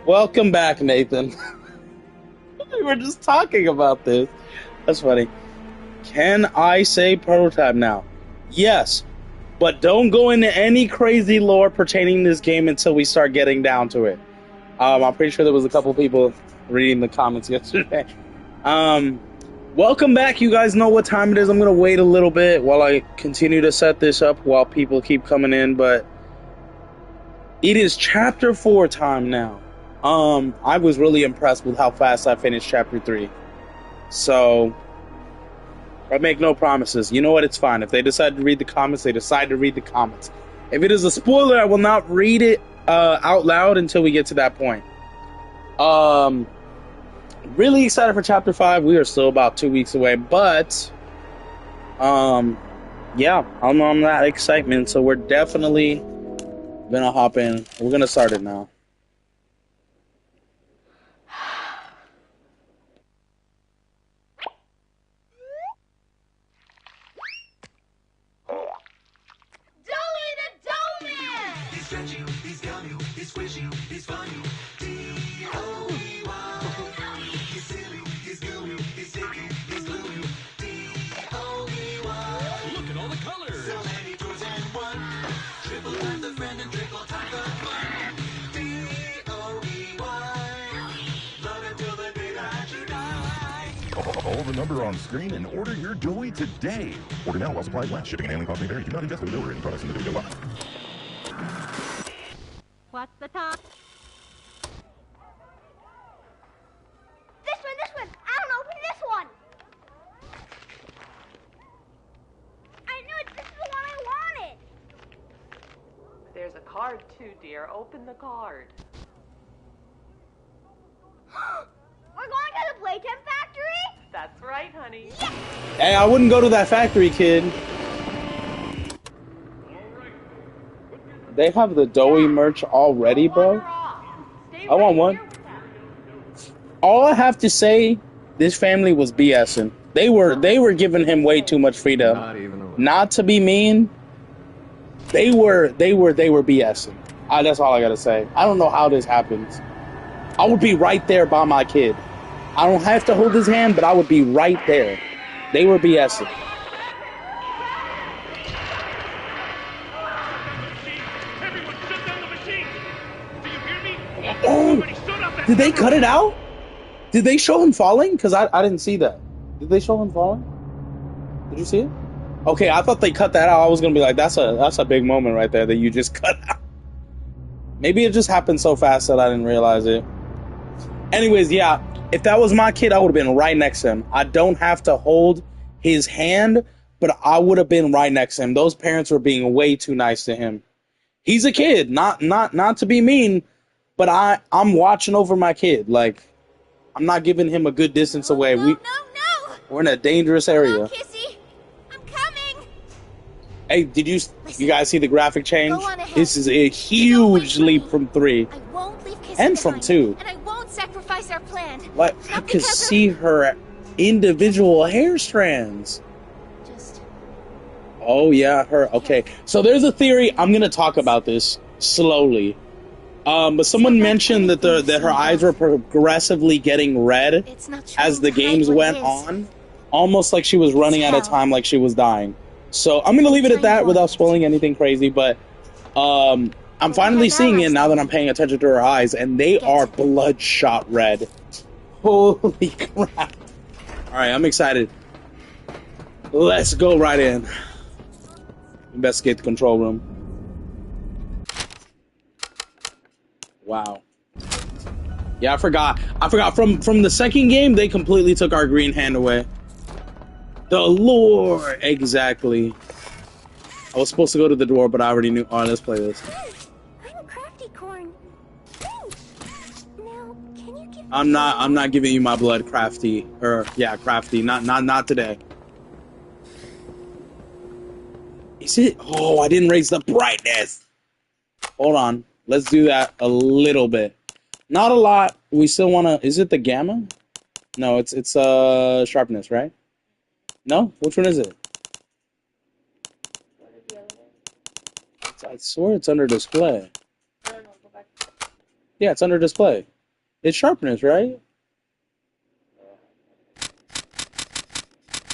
Welcome back, Nathan. We were just talking about this. That's funny. Can I say prototype now? Yes, but don't go into any crazy lore pertaining to this game until we start getting down to it. I'm pretty sure there was a couple people reading the comments yesterday. Welcome back. You guys know what time it is. I'm going to wait a little bit while I continue to set this up while people keep coming in, but it is chapter 4 time now. I was really impressed with how fast I finished chapter 3. So, I make no promises. You know what? It's fine. If they decide to read the comments, they decide to read the comments. If it is a spoiler, I will not read it out loud until we get to that point. Really excited for chapter 5. We are still about 2 weeks away, but yeah, I'm on that excitement. So we're definitely gonna hop in. We're gonna start it now. Call the number on screen and order your Joey today. Order now while supplies last. Shipping and handling costs may vary. Do not ingest or deliver any products in the video box. What's the time? This one! I don't open this one! I knew it! This is the one I wanted! There's a card too, dear. Open the card. We're going to the Playtime factory? That's right, honey. Yes! Hey, I wouldn't go to that factory, kid. They have the doughy merch already, bro. I want one. All I have to say, this family was BSing. They were giving him way too much freedom. Not to be mean, they were BSing. That's all I gotta say. I don't know how this happens. I would be right there by my kid. I don't have to hold his hand, but I would be right there. They were BSing. Oh, did they cut it out? Did they show him falling? Because I didn't see that. Did they show him falling? Did you see it? Okay, I thought they cut that out. I was gonna be like, that's a big moment right there that you just cut out. Maybe it just happened so fast that I didn't realize it. Anyways, yeah, if that was my kid, I would have been right next to him. I don't have to hold his hand, but I would have been right next to him. Those parents were being way too nice to him. He's a kid, not to be mean, but I'm watching over my kid. Like, I'm not giving him a good distance away. No! We're in a dangerous area. Oh, Kissy, I'm coming! Hey, did you guys see the graphic change? Go on ahead. This is a huge leap from 3 I won't leave Kissy and from behind, 2. and I won't sacrifice our plan. Like, I could see her individual hair strands. Just... Oh, yeah, her. Okay, so there's a theory. I'm going to talk about this slowly. But someone mentioned that her eyes were progressively getting red as the games went on. Almost like she was running out of time, like she was dying. So I'm going to leave it at that without spoiling anything crazy. But I'm finally seeing it now that I'm paying attention to her eyes. And they are bloodshot red. Holy crap. Alright, I'm excited. Let's go right in. Investigate the control room. Wow. Yeah, I forgot. From the second game, they completely took our green hand away. The lore! Exactly. I was supposed to go to the door, but I already knew. Oh, let's play this. I'm a crafty corn. Now, can you give me I'm not giving you my blood, crafty. Crafty. Not today. Is it? Oh, I didn't raise the brightness. Hold on. Let's do that a little bit. Not a lot. We still want to... Is it the gamma? No, it's sharpness, right? No? Which one is it? I swear it's under display. Yeah, it's under display. It's sharpness, right?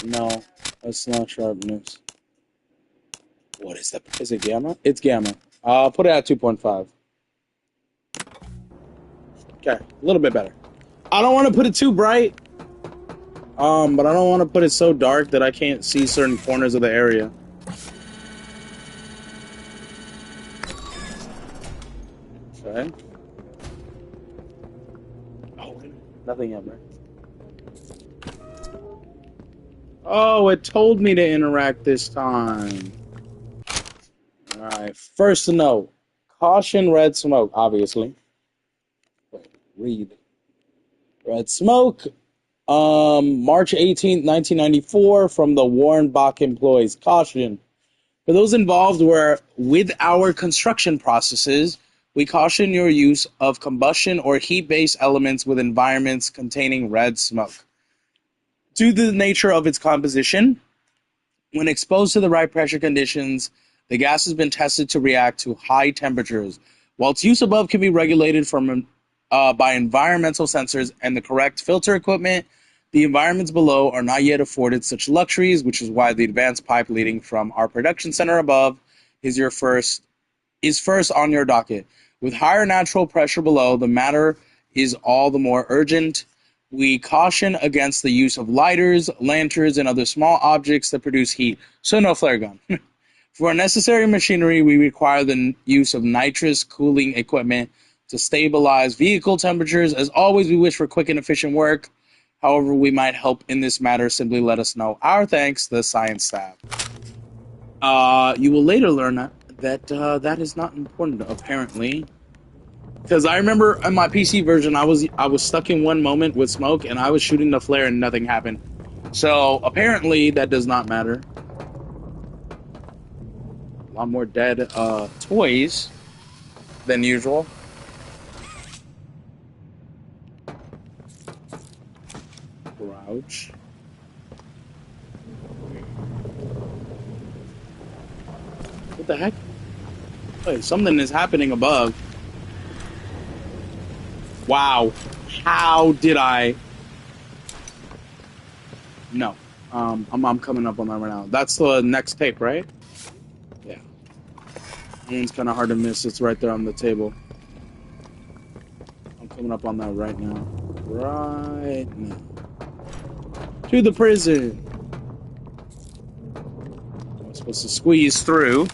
No, that's not sharpness. What is that? Is it gamma? It's gamma. I'll put it at 2.5. Okay, a little bit better. I don't want to put it too bright. But I don't want to put it so dark that I can't see certain corners of the area. Okay. Oh, nothing yet, right? Oh, it told me to interact this time. Alright, first note. Caution red smoke, obviously. Wait, read. Red smoke. March 18th, 1994, from the Warren Bach employees. Caution. For those involved where with our construction processes, we caution your use of combustion or heat-based elements with environments containing red smoke. Due to the nature of its composition, when exposed to the right pressure conditions, the gas has been tested to react to high temperatures. While its use above can be regulated by environmental sensors and the correct filter equipment, the environments below are not yet afforded such luxuries, which is why the advanced pipe leading from our production center above is first on your docket. With higher natural pressure below, the matter is all the more urgent. We caution against the use of lighters, lanterns, and other small objects that produce heat, so no flare gun. For necessary machinery, we require the use of nitrous cooling equipment to stabilize vehicle temperatures. As always, we wish for quick and efficient work. However, we might help in this matter. Simply let us know. Our thanks, the science staff. You will later learn that that is not important, apparently. Because I remember in my PC version, I was stuck in one moment with smoke, and I was shooting the flare, and nothing happened. So apparently, that does not matter. A lot more dead toys than usual. Grouch. What the heck? Wait, something is happening above. Wow. How did I? No. I'm coming up on that right now. That's the next tape, right? Yeah. That one's kind of hard to miss. It's right there on the table. I'm coming up on that right now. Right now. To the prison. I'm supposed to squeeze through.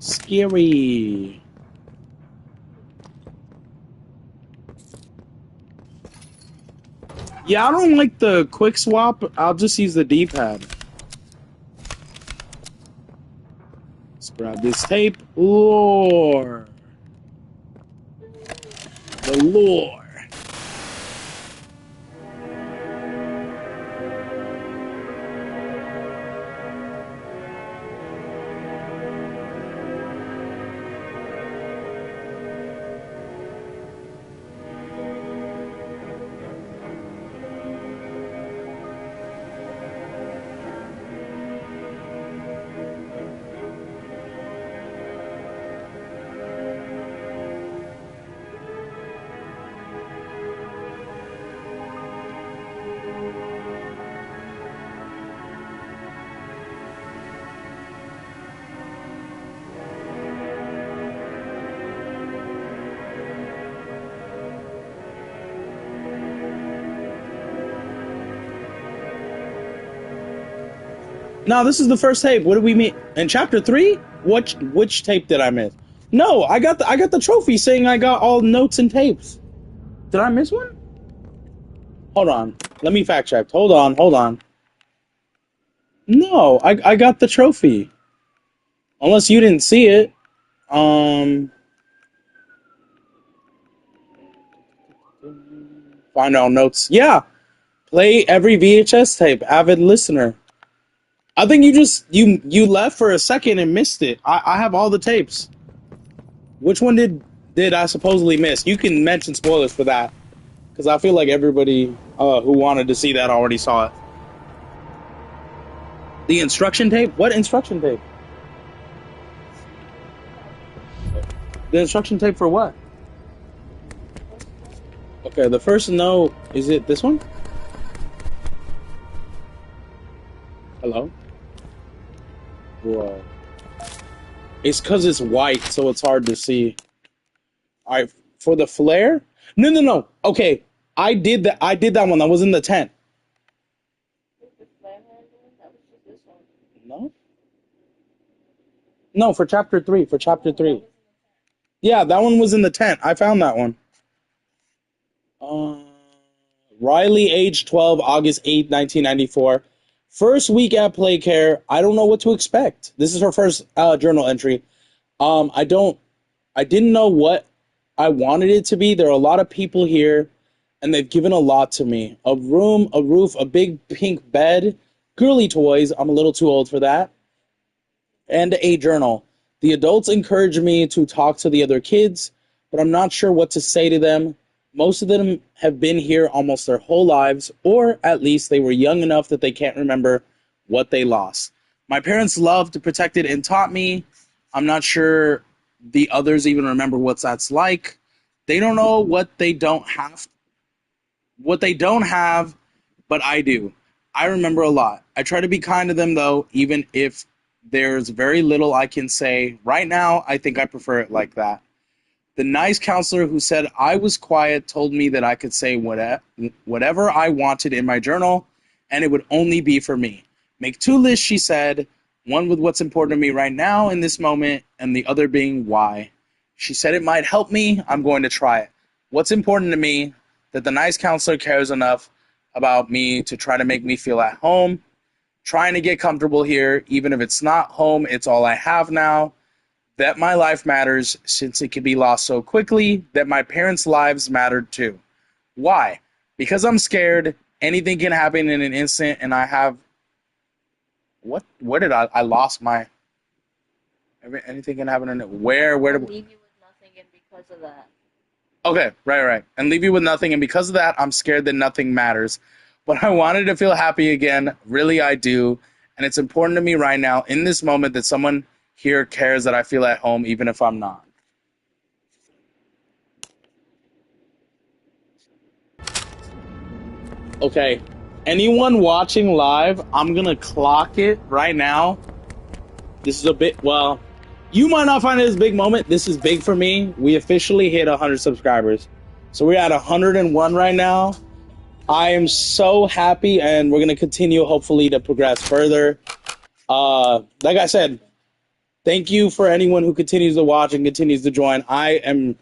Scary. Yeah, I don't like the quick swap. I'll just use the D-pad. Let's grab this tape. Lore. The lore. No, this is the first tape. What did we meet in chapter 3? Which tape did I miss? No, I got the trophy saying I got all notes and tapes. Did I miss one? Hold on. Let me fact check. Hold on. No, I got the trophy. Unless you didn't see it. Find all notes. Yeah. Play every VHS tape. Avid listener. I think you left for a second and missed it. I have all the tapes. Which one did I supposedly miss? You can mention spoilers for that, because I feel like everybody who wanted to see that already saw it. The instruction tape? What instruction tape? The instruction tape for what? Okay, the first note, is it this one? Hello? Whoa. It's because it's white, so it's hard to see. Alright, for the flare? No. Okay, I did that. I did that one. That was in the tent. No? No, for chapter 3. For chapter 3. Yeah, that one was in the tent. I found that one. Uh, Riley, age 12, August 8th, 1994. First week at Playcare. I don't know what to expect. This is her first journal entry. I didn't know what I wanted it to be. There are a lot of people here, and they've given a lot to me. A room, a roof, a big pink bed, girly toys. I'm a little too old for that. And a journal. The adults encourage me to talk to the other kids, but I'm not sure what to say to them. Most of them have been here almost their whole lives, or at least they were young enough that they can't remember what they lost. My parents loved, protected, and taught me. I'm not sure the others even remember what that's like. They don't know what they don't have, but I do. I remember a lot. I try to be kind to them though, even if there's very little I can say. Right now, I think I prefer it like that. The nice counselor who said I was quiet told me that I could say whatever I wanted in my journal, and it would only be for me. Make 2 lists, she said, one with what's important to me right now in this moment, and the other being why. She said it might help me. I'm going to try it. What's important to me, that the nice counselor cares enough about me to try to make me feel at home, trying to get comfortable here, even if it's not home, it's all I have now. That my life matters since it can be lost so quickly, that my parents' lives mattered too. Why? Because I'm scared. Anything can happen in an instant, and I have... Where did I lost my... Anything can happen in it. Where did... Leave you with nothing, and because of that. Okay, right. And leave you with nothing, and because of that, I'm scared that nothing matters. But I wanted to feel happy again. Really, I do. And it's important to me right now, in this moment, that someone here cares that I feel at home, even if I'm not. Okay, anyone watching live, I'm going to clock it right now. This is a bit, well, you might not find it as a big moment. This is big for me. We officially hit 100 subscribers. So we're at 101 right now. I am so happy, and we're going to continue, hopefully, to progress further. Like I said, thank you for anyone who continues to watch and continues to join. I am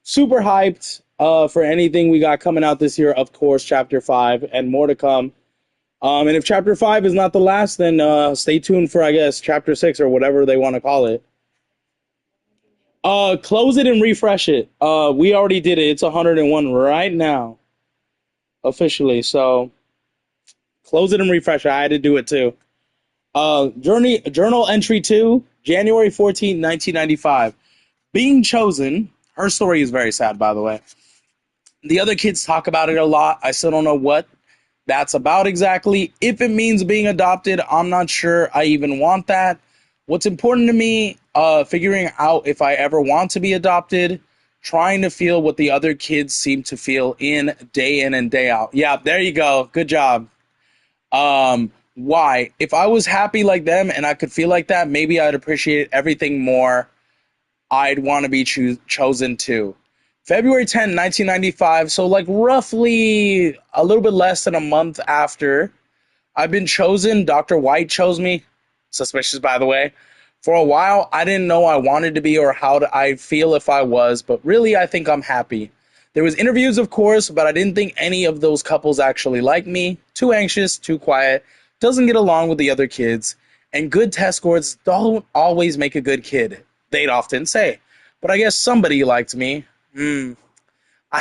super hyped for anything we got coming out this year. Of course, Chapter 5 and more to come. And if Chapter 5 is not the last, then stay tuned for, I guess, Chapter 6 or whatever they want to call it. Close it and refresh it. We already did it. It's 101 right now. Officially. So close it and refresh it. I had to do it too. Journal entry 2, January 14th, 1995. Being chosen. Her story is very sad, by the way. The other kids talk about it a lot. I still don't know what that's about exactly. If it means being adopted, I'm not sure I even want that. What's important to me, figuring out if I ever want to be adopted, trying to feel what the other kids seem to feel in and day out. Yeah, there you go. Good job. Why? If I was happy like them and I could feel like that, maybe I'd appreciate everything more. I'd want to be chosen too. February 10, 1995, so like roughly a little bit less than a month after I've been chosen, Dr. White chose me. Suspicious, by the way. For a while, I didn't know I wanted to be or how I feel if I was, but really I think I'm happy. There was interviews, of course, but I didn't think any of those couples actually liked me. Too anxious, too quiet, doesn't get along with the other kids, and good test scores don't always make a good kid, they'd often say. But I guess somebody liked me. I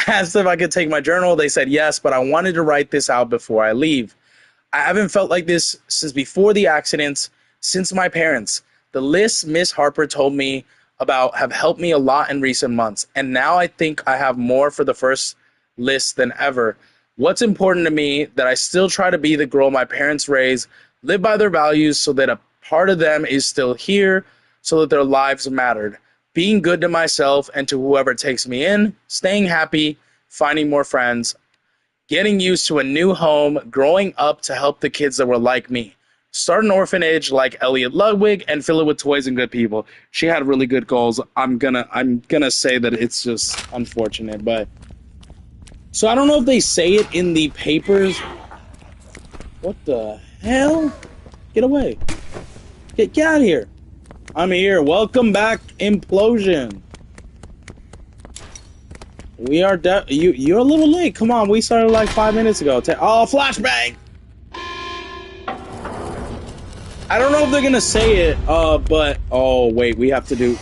asked if I could take my journal. They said yes, but I wanted to write this out before I leave. I haven't felt like this since before the accidents, since my parents. The lists Miss Harper told me about have helped me a lot in recent months, and now I think I have more for the first list than ever. What's important to me, that I still try to be the girl my parents raised, live by their values so that a part of them is still here, so that their lives mattered. being good to myself and to whoever takes me in, staying happy, finding more friends, getting used to a new home, growing up to help the kids that were like me. Start an orphanage like Elliot Ludwig and fill it with toys and good people. She had really good goals. I'm gonna say that it's just unfortunate, but so I don't know if they say it in the papers. What the hell? Get away. Get out of here. I'm here. Welcome back, Implosion. We are you're a little late. Come on, we started like 5 minutes ago. Oh, flashbang! I don't know if they're gonna say it, but oh wait, we have to do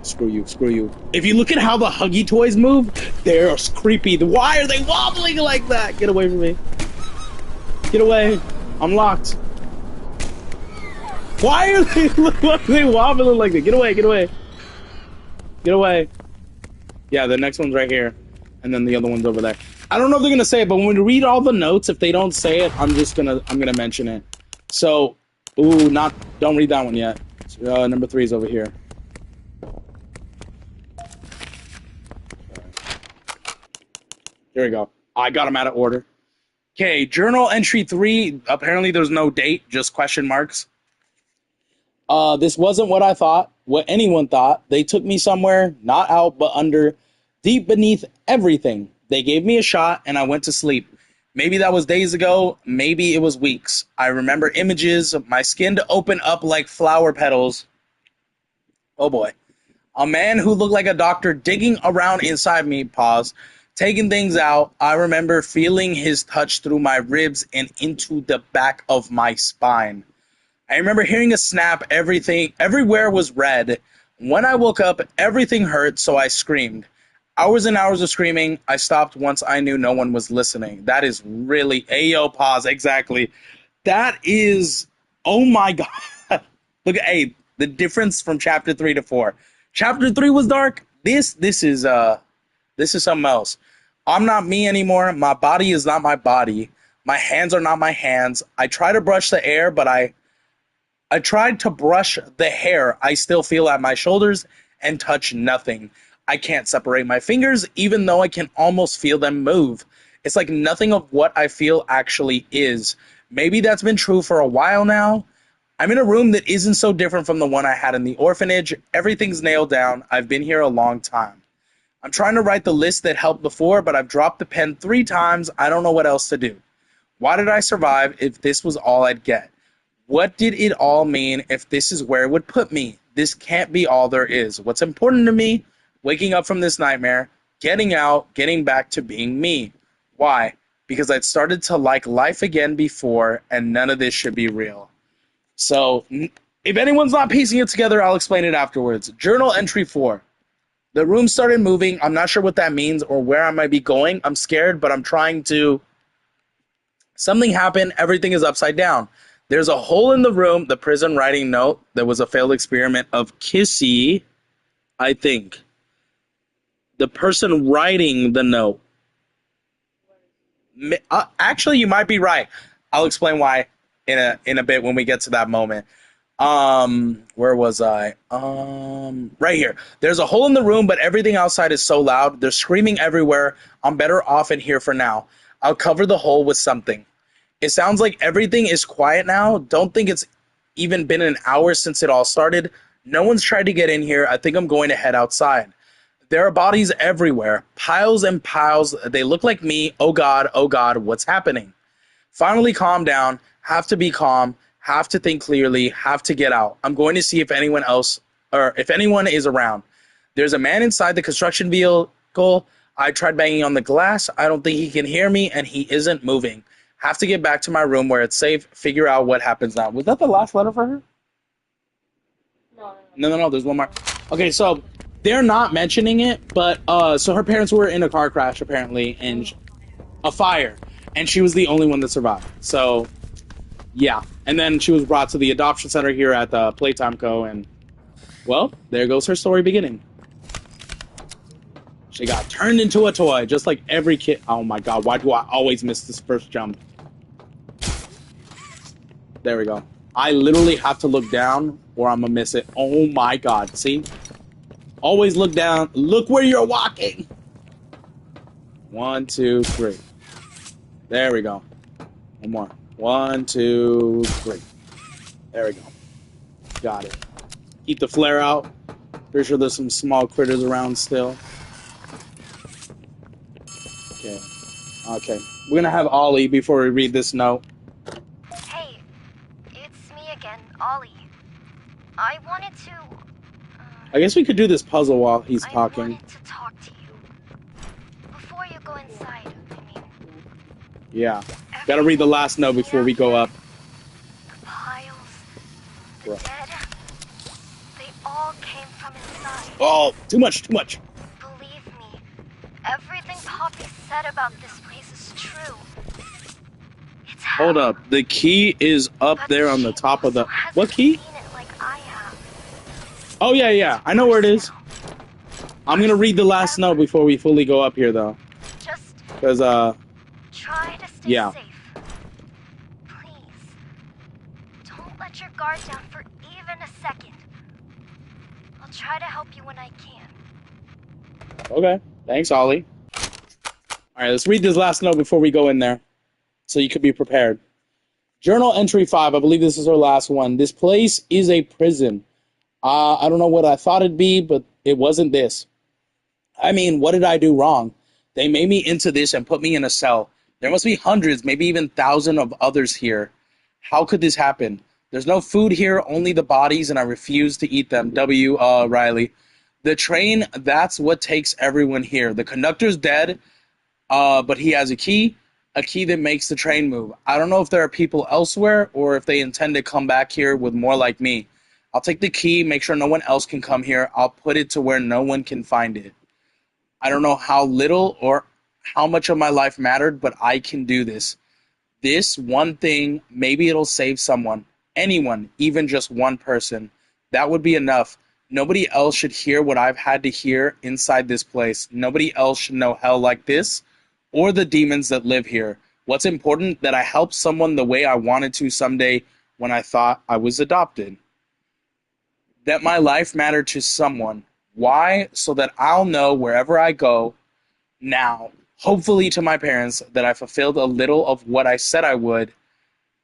Screw you. If you look at how the Huggy toys move, they're creepy. Why are they wobbling like that? Get away from me. Get away. I'm locked. Why are they wobbling like that? Get away. Get away. Yeah, the next one's right here. And then the other one's over there. I don't know if they're gonna say it, but when we read all the notes, if they don't say it, I'm gonna mention it. So, don't read that one yet. Number 3 is over here. Here we go. I got them out of order. Okay, journal entry 3. Apparently there's no date, just question marks. This wasn't what I thought, what anyone thought. They took me somewhere, not out, but under, deep beneath everything. They gave me a shot, and I went to sleep. Maybe that was days ago, maybe it was weeks. I remember images of my skin to open up like flower petals. Oh boy. A man who looked like a doctor digging around inside me, taking things out. I remember feeling his touch through my ribs and into the back of my spine. I remember hearing a snap, everywhere was red. When I woke up, everything hurt, so I screamed. Hours and hours of screaming. I stopped once I knew no one was listening. That is really, ayo, pause, exactly. That is, oh my God. Look at, the difference from chapter 3 to 4. Chapter 3 was dark. This is something else. I'm not me anymore. My body is not my body. My hands are not my hands. I try to brush the air, but I tried to brush the hair I still feel at my shoulders and touch nothing. I can't separate my fingers, even though I can almost feel them move. It's like nothing of what I feel actually is. Maybe that's been true for a while now. I'm in a room that isn't so different from the one I had in the orphanage. Everything's nailed down. I've been here a long time. I'm trying to write the list that helped before, but I've dropped the pen 3 times. I don't know what else to do. Why did I survive if this was all I'd get? What did it all mean if this is where it would put me? This can't be all there is. What's important to me? Waking up from this nightmare, getting out, getting back to being me. Why? Because I'd started to like life again before, and none of this should be real. So, if anyone's not piecing it together, I'll explain it afterwards. Journal entry 4. The room started moving. I'm not sure what that means or where I might be going. I'm scared, but I'm trying to... Something happened. Everything is upside down. There's a hole in the room. The prison writing note. There was a failed experiment of Kissy, I think. The person writing the note. Actually, you might be right. I'll explain why in a bit when we get to that moment. Where was I? Right here. There's a hole in the room, but everything outside is so loud. They're screaming everywhere. I'm better off in here for now. I'll cover the hole with something. It sounds like everything is quiet now. Don't think it's even been an hour since it all started. No one's tried to get in here. I think I'm going to head outside. There are bodies everywhere. Piles and piles. They look like me. Oh God, what's happening? Finally calm down. Have to be calm. Have to think clearly. Have to get out. I'm going to see if anyone is around. There's a man inside the construction vehicle. I tried banging on the glass. I don't think he can hear me, and he isn't moving. Have to get back to my room where it's safe. Figure out what happens now. Was that the last letter for her? No. There's one more. Okay, so they're not mentioning it, but so her parents were in a car crash apparently, and a fire, and she was the only one that survived. So, yeah. And then she was brought to the adoption center here at the Playtime Co. And, well, there goes her story beginning. She got turned into a toy, just like every kid. Oh my God, why do I always miss this first jump? There we go. I literally have to look down or I'm gonna miss it. Oh my god, see? Always look down. Look where you're walking. 1, 2, 3. There we go. One more. 1, 2, 3. There we go. Got it. Keep the flare out. Pretty sure there's some small critters around still. Okay. Okay. We're gonna have Ollie before we read this note. Hey, it's me again, Ollie. I wanted to... I guess we could do this puzzle while he's I talking. wanted to talk to you. Before you go inside, I mean... Yeah. Gotta read the last note before we go up. The piles, the Right. dead, they all came from inside. Oh, too much, too much. Believe me, everything Poppy said about this place is true. It's Hold hell, up. The key is up but there on the she top of the... also hasn't What key? seen it like I have. Oh, yeah, yeah. I know where it is. I'm gonna read the last note before we fully go up here, though. Just Because, try to stay yeah. safe. Please. Don't let your guard down for even a second. I'll try to help you when I can. Okay. Thanks, Ollie. Alright, let's read this last note before we go in there. So you could be prepared. Journal entry 5. I believe this is our last one. This place is a prison. I don't know what I thought it'd be, but it wasn't this. I mean, what did I do wrong? They made me into this and put me in a cell. There must be hundreds, maybe even thousands of others here. How could this happen? There's no food here, only the bodies, and I refuse to eat them. Riley. The train, that's what takes everyone here. The conductor's dead, but he has a key that makes the train move. I don't know if there are people elsewhere or if they intend to come back here with more like me. I'll take the key, make sure no one else can come here. I'll put it to where no one can find it. I don't know how little or how much of my life mattered, but I can do this. This one thing, maybe it'll save someone. Anyone, even just one person. That would be enough. Nobody else should hear what I've had to hear inside this place. Nobody else should know hell like this or the demons that live here. What's important, that I help someone the way I wanted to someday when I thought I was adopted. That my life mattered to someone. Why? So that I'll know wherever I go now, hopefully to my parents, that I fulfilled a little of what I said I would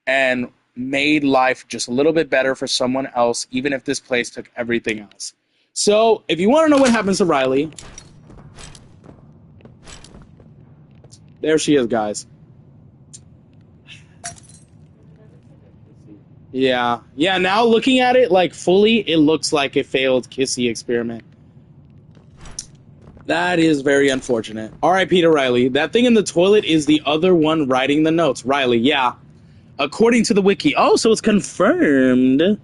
and made life just a little bit better for someone else, even if this place took everything else. So, if you want to know what happens to Riley, there she is, guys. Yeah. Yeah, now looking at it, like, fully, it looks like a failed Kissy experiment. That is very unfortunate. R.I.P. to Riley. That thing in the toilet is the other one writing the notes. Riley, yeah. According to the wiki. Oh, so it's confirmed.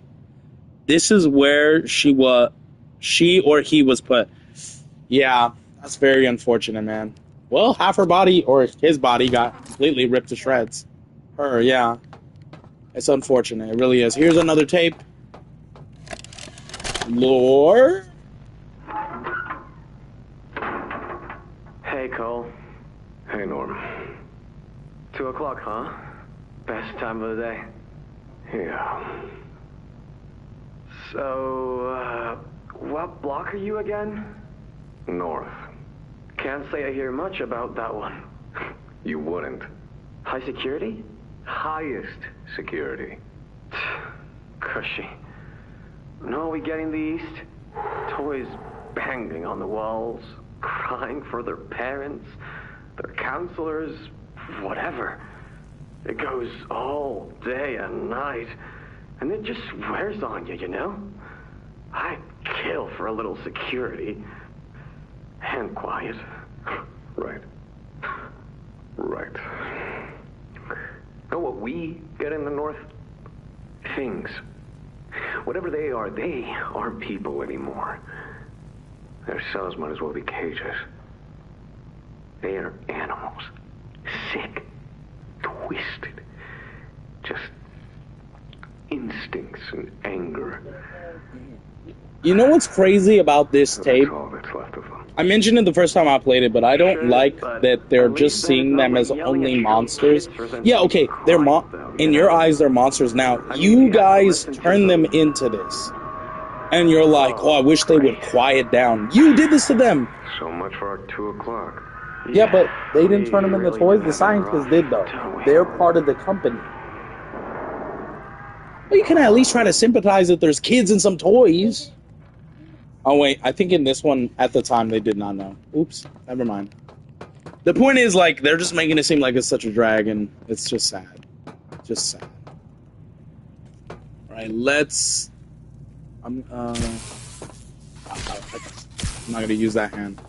This is where she or he was put. Yeah, that's very unfortunate, man. Well, half her body, or his body, got completely ripped to shreds. Her, yeah. It's unfortunate. It really is. Here's another tape. Lore? Hey, Cole. Hey, Norm. 2 o'clock, huh? Best time of the day. Yeah. So, what block are you again? North. Can't say I hear much about that one. You wouldn't. High security? Highest security. Cushy. No, we get in the east. Toys banging on the walls, crying for their parents, their counselors, whatever. It goes all day and night, and it just wears on you, you know? I'd kill for a little security. And quiet. Right. Right. Know what we get in the North? Things. Whatever they aren't people anymore. Their cells might as well be cages. They are animals. Sick. Twisted. Just instincts and anger. You know what's crazy about this tape? That's all that's left of them. I mentioned it the first time I played it, but I don't Sure, like but that they're at just least seeing then them it's as not like yelling only at your monsters. kids for them Yeah, to okay, they're Christ, though, in you your know? eyes they're monsters now. I mean, You he has to guys listen to turn them them. into this. And you're like, oh, I Oh, wish they would great. quiet down. You did this to them. So much for our 2 o'clock. Yeah, but they didn't turn them into really toys. do The have it scientists rough, did, though. don't we? They're part of the company. Well, you can at least try to sympathize that there's kids and some toys. Oh, wait. I think in this one, at the time, they did not know. Oops. Never mind. The point is, like, they're just making it seem like it's such a drag, and it's just sad. Just sad. All right, let's... I'm not going to use that hand.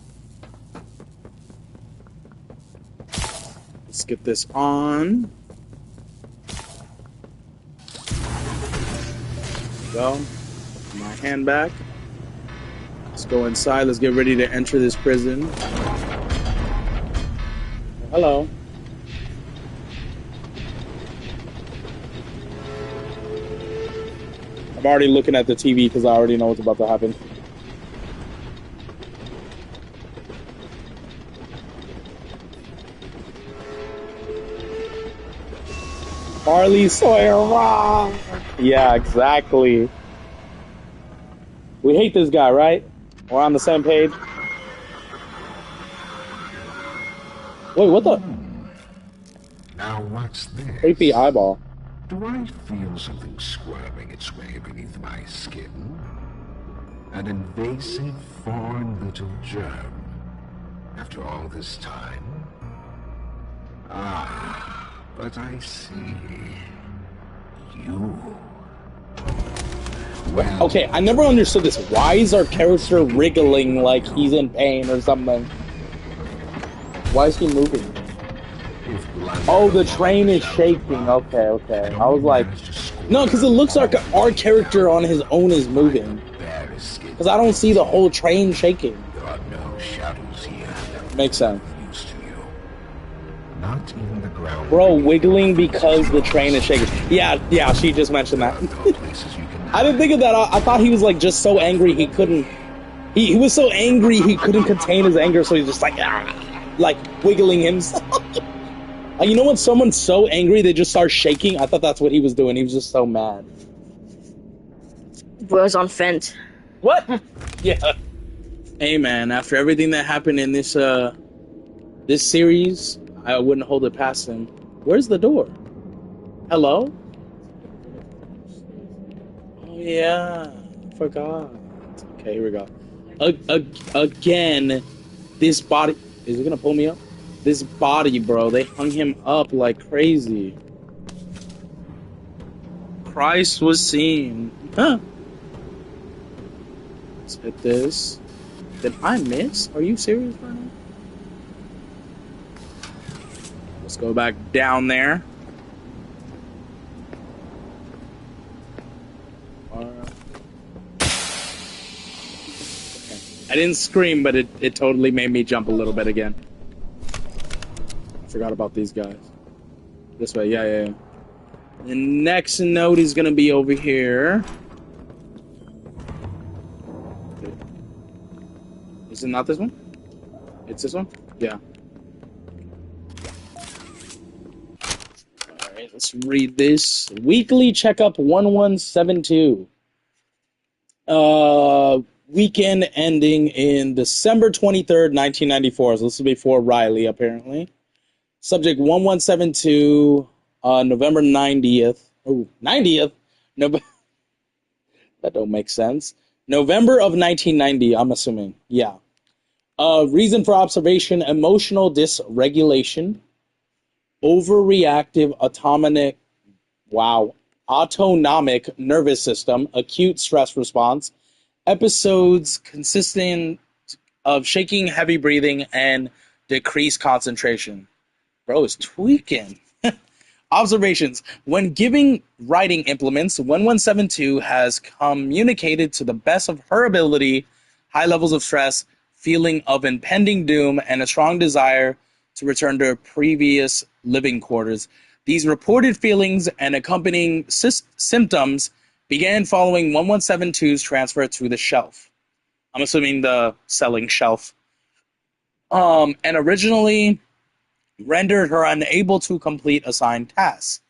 Let's get this on. There we go. Put my hand back. Let's go inside. Let's get ready to enter this prison. Hello. I'm already looking at the TV because I already know what's about to happen. Marley Sawyer rock. Yeah, exactly. We hate this guy, right? We're on the same page. Wait, what the? Now what's this? Creepy eyeball. Do I feel something squirming its way beneath my skin? An invasive foreign little germ. After all this time? Ah, but I see. You. Well, Okay, I never understood this. Why is our character wriggling like he's in pain or something? Why is he moving? Oh, the train is shaking. Okay, okay. I was like, no, because it looks like our character on his own is moving. Because I don't see the whole train shaking. There are no shadows here that Makes sense. used to you. Not even the ground. Bro, wiggling because the train is shaking. Yeah, she just mentioned that. I didn't think of that. I thought he was like just so angry he couldn't. He was so angry he couldn't contain his anger, so he's just like wiggling himself. You know when someone's so angry they just start shaking? I thought that's what he was doing. He was just so mad. Bro's on Fent. What? Yeah. Hey man, after everything that happened in this this series, I wouldn't hold it past him. Where's the door? Hello? Oh yeah, forgot. Okay, here we go. Again, this body is it gonna pull me up? This body, bro, they hung him up like crazy. Christ was seen. Huh. Let's hit this. Did I miss? Are you serious right now? Let's go back down there. I didn't scream, but it totally made me jump a little bit again. I forgot about these guys. This way, yeah. The next note is gonna be over here. Is it not this one? It's this one? Yeah. Alright, let's read this. Weekly Checkup 1172. Weekend ending in December 23rd, 1994. So this is before Riley, apparently. Subject 1172, November 90th. Oh, 90th? No, that don't make sense. November of 1990, I'm assuming. Yeah. Reason for observation, emotional dysregulation, overreactive autonomic nervous system, acute stress response, episodes consisting of shaking, heavy breathing, and decreased concentration. Bro is tweaking. Observations. When giving writing implements, 1172 has communicated to the best of her ability high levels of stress, feeling of impending doom, and a strong desire to return to her previous living quarters. These reported feelings and accompanying symptoms began following 1172's transfer to the shelf. I'm assuming the selling shelf. and originally rendered her unable to complete assigned tasks.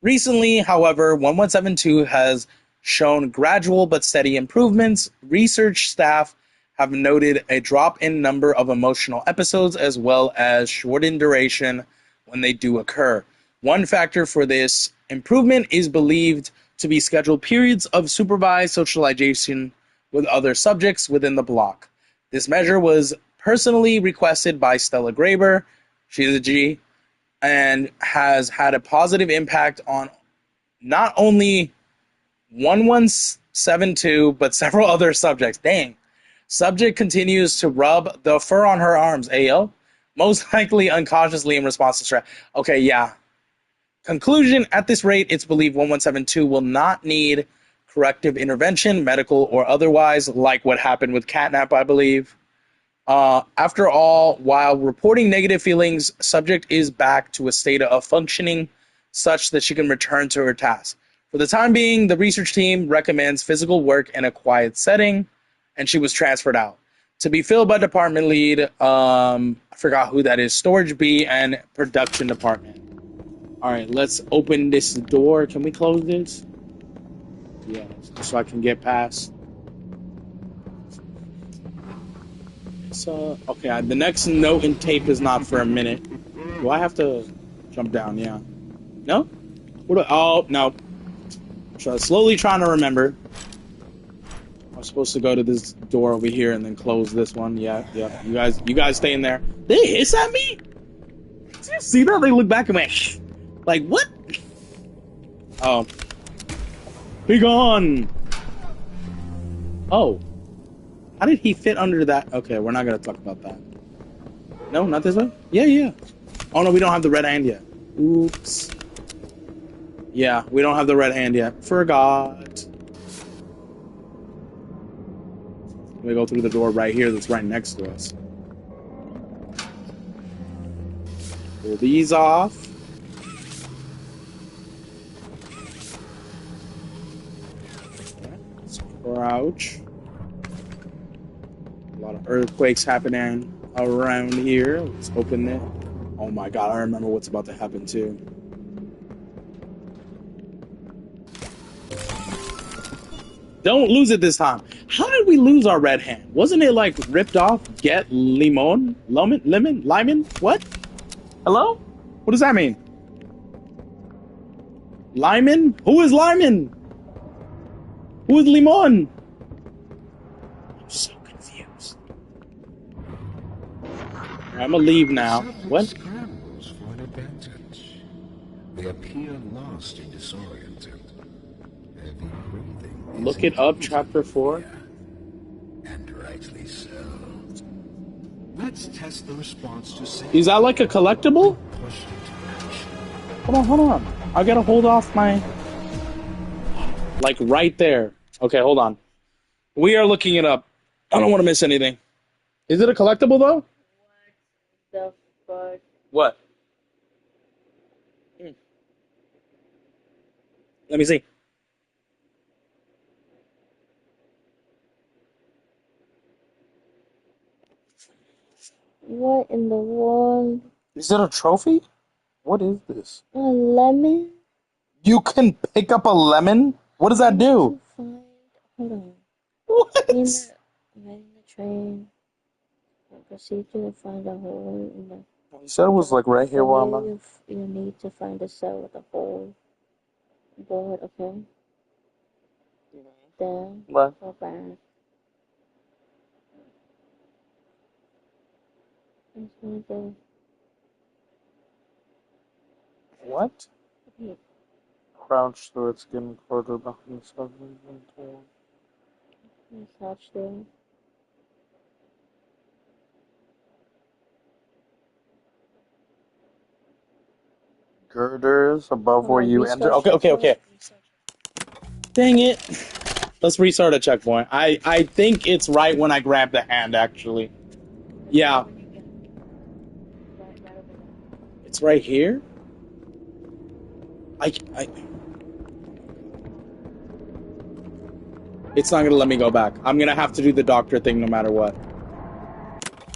Recently, however, 1172 has shown gradual but steady improvements. Research staff have noted a drop in number of emotional episodes as well as shortened duration when they do occur. One factor for this improvement is believed to be scheduled periods of supervised socialization with other subjects within the block. This measure was personally requested by Stella Graber, she's a G, and has had a positive impact on not only 1172, but several other subjects. Dang. Subject continues to rub the fur on her arms, ayo. Most likely unconsciously in response to stress. Okay, yeah. Conclusion, at this rate, it's believed 1172 will not need corrective intervention, medical or otherwise, like what happened with Catnap, I believe. After all, while reporting negative feelings, subject is back to a state of functioning such that she can return to her task. For the time being, the research team recommends physical work in a quiet setting, and she was transferred out to be filled by department lead. I forgot who that is. Storage B and production department. All right, let's open this door. Can we close this? Yeah, so I can get past. So, okay, the next note and tape is not for a minute. Do I have to jump down? Yeah. No? Oh, no. Slowly trying to remember. I'm supposed to go to this door over here and then close this one. Yeah. You guys stay in there. They hiss at me? Did you see that? They look back and went, shh. Like, what? Oh. Be gone! Oh. How did he fit under that? Okay, we're not gonna talk about that. No, not this way? Yeah. Oh no, we don't have the red hand yet. Oops. Yeah, we don't have the red hand yet. Forgot. We go through the door right here that's right next to us. Pull these off. Let's crouch. A lot of earthquakes happening around here. Let's open it. Oh my god, I remember what's about to happen too. Don't lose it this time. How did we lose our red hand? Wasn't it like ripped off? Get limon? Lemon? What? Hello? What does that mean? Lyman? Who is Lyman? Who is Limon? I'm so confused. I'm gonna leave now. What? Scrambles for an advantage. They appear lost and disoriented. Heavy breathing. Look it up, chapter 4. And rightly so. Let's test the response to say. Is that like a collectible? Hold on. I gotta hold off my... Like right there. Okay, hold on. We are looking it up. I don't want to miss anything. Is it a collectible though? What the fuck? What? Let me see. What in the world? Is it a trophy? What is this? A lemon? You can pick up a lemon? What does that do? Hold on. What? In the train. Proceed to find a hole in the... You said it was like right here where I'm at. You need to find a cell with a hole. Board, okay? Then Right. go back. What? Crouch so it's getting further behind something. Touch there. Girders above where you enter. Okay. Dang it. Let's restart a checkpoint. I think it's right when I grab the hand, actually. Yeah. It's right here? It's not gonna let me go back. I'm gonna have to do the doctor thing no matter what.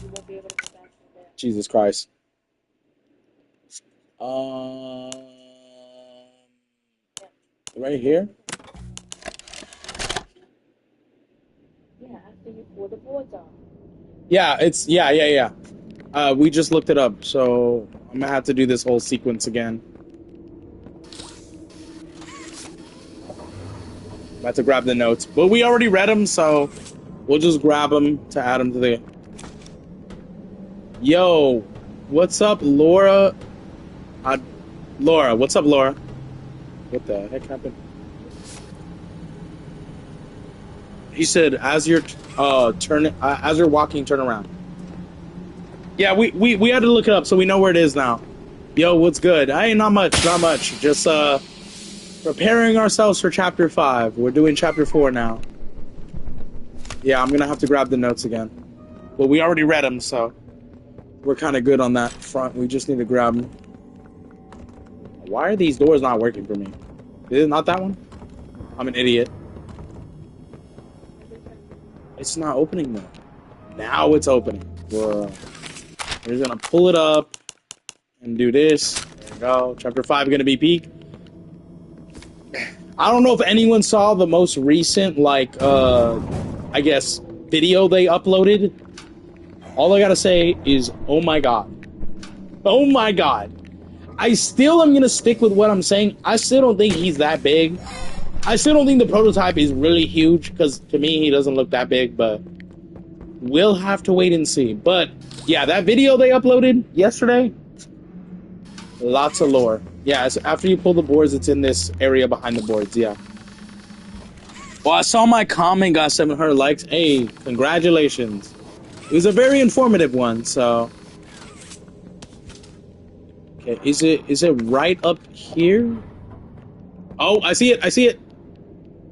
You won't be able to go back. Jesus Christ. Um, right here. Yeah, after you pull the boards off. Yeah, it's yeah. We just looked it up, so I'm gonna have to do this whole sequence again. I'm about to grab the notes, but we already read them, so we'll just grab them to add them to the. Yo, what's up, Laura? Laura, what's up, Laura? What the heck happened? He said, as you're as you're walking, turn around. Yeah, we had to look it up, so we know where it is now. Yo, what's good? Hey, not much. Just preparing ourselves for chapter 5. We're doing chapter 4 now. Yeah, I'm gonna have to grab the notes again. Well, we already read them, so we're kind of good on that front. We just need to grab them. Why are these doors not working for me? Is it not that one? I'm an idiot. It's not opening though. Now it's opening. We're just gonna pull it up and do this. There we go. Chapter 5 gonna be peak. I don't know if anyone saw the most recent, like, I guess, video they uploaded. All I gotta say is, oh my god. Oh my god. I still am gonna stick with what I'm saying. I still don't think he's that big. I still don't think the prototype is really huge, because to me, he doesn't look that big, but we'll have to wait and see. But, yeah, that video they uploaded yesterday, lots of lore. Yeah, so after you pull the boards, it's in this area behind the boards, yeah. Well, I saw my comment got 700 likes. Hey, congratulations. It was a very informative one, so... Okay, is it right up here? Oh, I see it.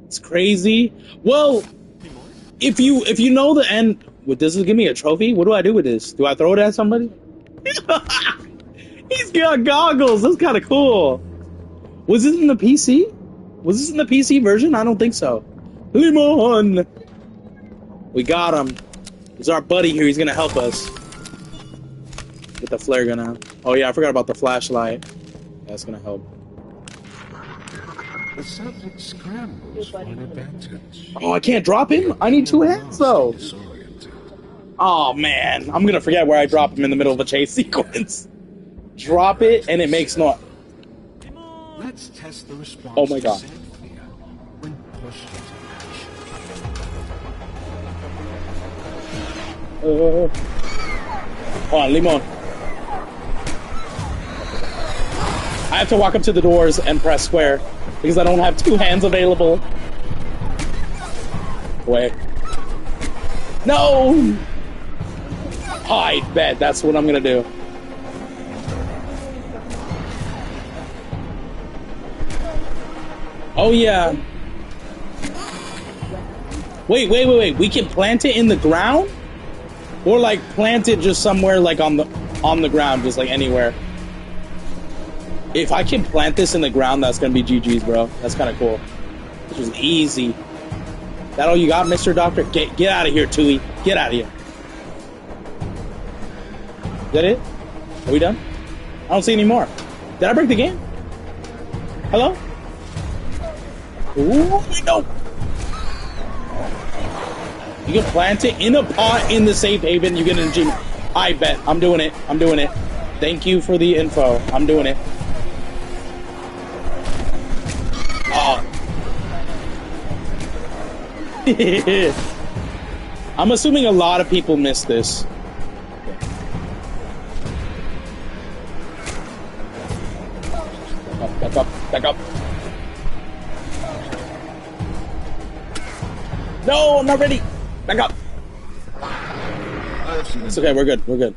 It's crazy. Well, if you know the end... What, does this give me a trophy? What do I do with this? Do I throw it at somebody? He's got goggles. That's kind of cool. Was this in the PC? Was this in the PC version? I don't think so. Limon! We got him. He's our buddy here. He's gonna help us. Get the flare gun out. Oh yeah, I forgot about the flashlight. That's gonna help. The subject scrambles for an advantage. Oh, I can't drop him? I need 2 hands though. Oh man, I'm gonna forget where I drop him in the middle of a chase sequence. Drop it and it makes no... Let's test the response. Oh my god. When pushed into action. Hold on, Limon. I have to walk up to the doors and press square because I don't have 2 hands available. Wait. No! I bet that's what I'm gonna do. Oh yeah. Wait. We can plant it in the ground? Or like plant it just somewhere like on the ground, just like anywhere. If I can plant this in the ground, that's gonna be GG's, bro. That's kind of cool. This was easy. That all you got, Mr. Doctor? Get out of here, Tui. Get out of here. Is that it? Are we done? I don't see any more. Did I break the game? Hello? Ooh, no. You can plant it in a pot in the safe haven. You get an achievement. I bet. I'm doing it. Thank you for the info. I'm doing it. Oh. I'm assuming a lot of people missed this. Back up. No, I'm not ready. Back up. It's okay, we're good.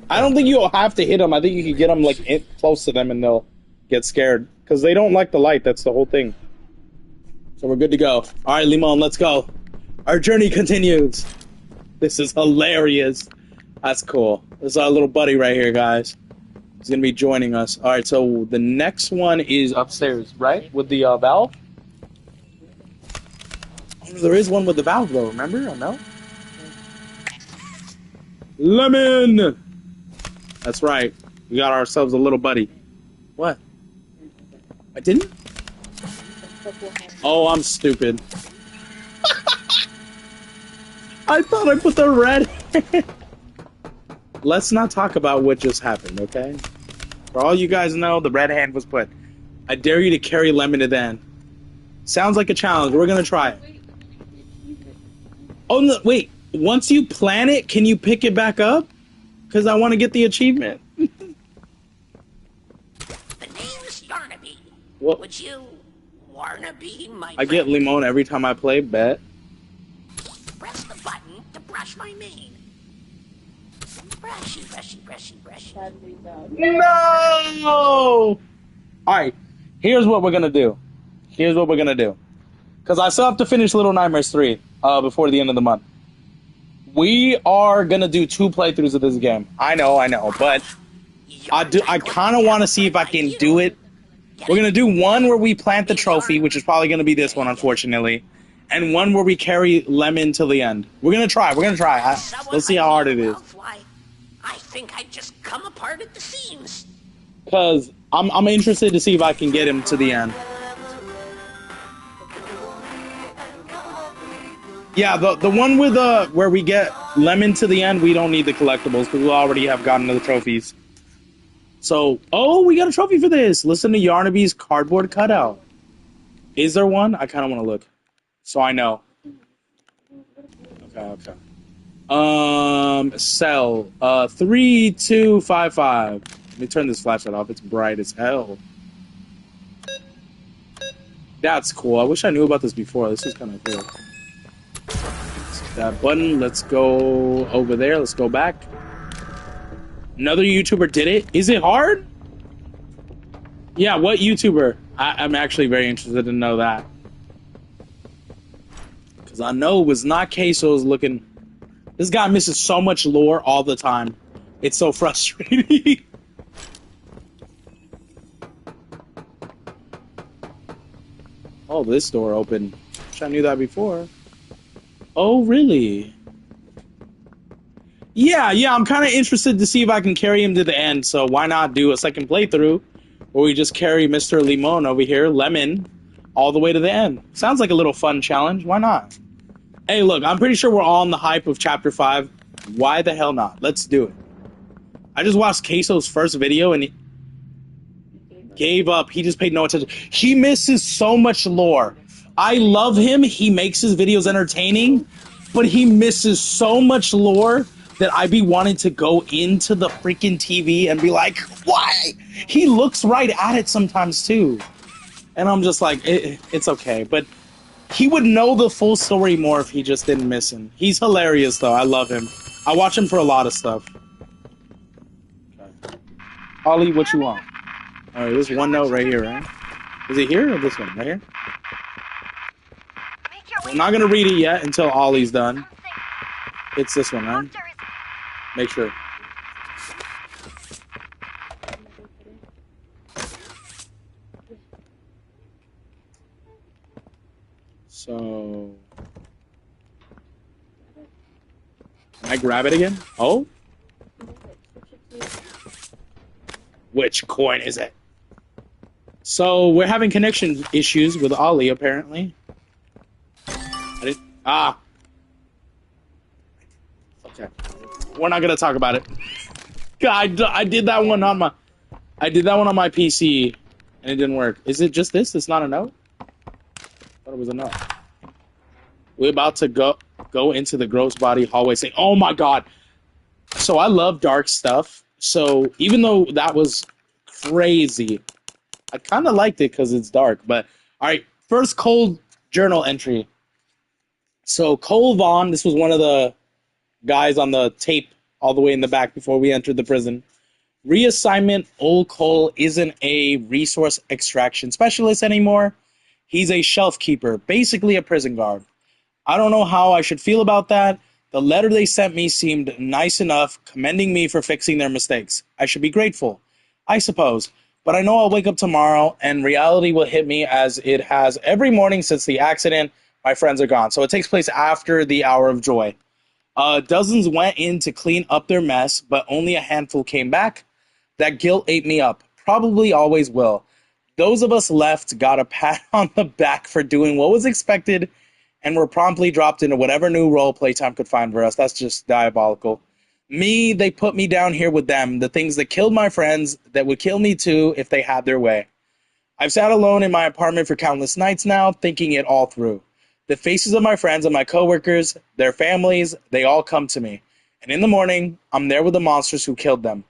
I don't think you'll have to hit them. I think you can get them like close to them and they'll get scared. Because they don't like the light, that's the whole thing. So we're good to go. Alright, Limon, let's go. Our journey continues. This is hilarious. That's cool. This is our little buddy right here, guys. He's going to be joining us. Alright, so the next one is upstairs, right? With the valve? Oh, there is one with the valve, though, remember? I know. Lemon! That's right. We got ourselves a little buddy. What? I didn't? Oh, I'm stupid. I thought I put the red. Let's not talk about what just happened, okay? For all you guys know, the red hand was put. I dare you to carry Lemon to the end. Sounds like a challenge. We're gonna try it. Oh, no, wait. Once you plan it, can you pick it back up? Because I want to get the achievement. The name's Yarnaby. What? Would you wanna be my I get friend? limon every time I play, bet. Press the button to brush my mane. Brushy, brushy, brushy, brushy. No! Alright, here's what we're gonna do. Because I still have to finish Little Nightmares 3 before the end of the month. We are gonna do 2 playthroughs of this game. I know, but I kind of want to see if I can do it. We're gonna do one where we plant the trophy, which is probably gonna be this one, unfortunately, and one where we carry Lemon till the end. We're gonna try. Let's see how hard it is. I think I'd just come apart at the seams. Because I'm interested to see if I can get him to the end. Yeah, the one with where we get Lemon to the end, we don't need the collectibles because we already have gotten to the trophies. So, oh, we got a trophy for this. Listen to Yarnaby's cardboard cutout. Is there one? I kind of want to look, so I know. Okay. Cell 3255. Let me turn this flashlight off. It's bright as hell. That's cool. I wish I knew about this before. This is kind of cool. That button. Let's go over there. Let's go back. Another YouTuber did it. Is it hard? Yeah, what YouTuber? I'm actually very interested to know that. Because I know it was not Queso's looking... This guy misses so much lore all the time. It's so frustrating. Oh, this door opened. Wish I knew that before. Oh, really? Yeah, I'm kind of interested to see if I can carry him to the end, so why not do a second playthrough where we just carry Mr. Limon over here, Lemon, all the way to the end. Sounds like a little fun challenge. Why not? Hey, look, I'm pretty sure we're all on the hype of Chapter 5. Why the hell not? Let's do it. I just watched Queso's first video and he gave up. He just paid no attention. He misses so much lore. I love him. He makes his videos entertaining, but he misses so much lore that I be wanting to go into the freaking TV and be like, why? He looks right at it sometimes too. And I'm just like, it's okay. But he would know the full story more if he just didn't miss him. He's hilarious though. I love him. I watch him for a lot of stuff. Okay. Ollie, what you want? Alright, there's one note right here, right? Is it here or this one? Right here? I'm not gonna read it yet until Ollie's done. It's this one, right? Make sure. So... Can I grab it again? Oh? Which coin is it? So, we're having connection issues with Ollie, apparently. Okay. We're not gonna talk about it. God, I did that one on my... I did that one on my PC, and it didn't work. Is it just this? It's not a note? I thought it was a note. We're about to go into the gross body hallway saying, oh my god! So I love dark stuff, so even though that was crazy, I kind of liked it because it's dark, but... Alright, first cold journal entry. So Cole Vaughn, this was one of the guys on the tape all the way in the back before we entered the prison. Reassignment, old Cole isn't a resource extraction specialist anymore. He's a shelf keeper, basically a prison guard. I don't know how I should feel about that. The letter they sent me seemed nice enough, commending me for fixing their mistakes. I should be grateful, I suppose. But I know I'll wake up tomorrow and reality will hit me as it has every morning since the accident. My friends are gone. So it takes place after the hour of joy. Dozens went in to clean up their mess, but only a handful came back. That guilt ate me up. Probably always will. Those of us left got a pat on the back for doing what was expected and were promptly dropped into whatever new role Playtime could find for us. That's just diabolical. Me, they put me down here with them, the things that killed my friends, that would kill me too if they had their way. I've sat alone in my apartment for countless nights now, thinking it all through. The faces of my friends and my coworkers, their families, they all come to me. And in the morning, I'm there with the monsters who killed them.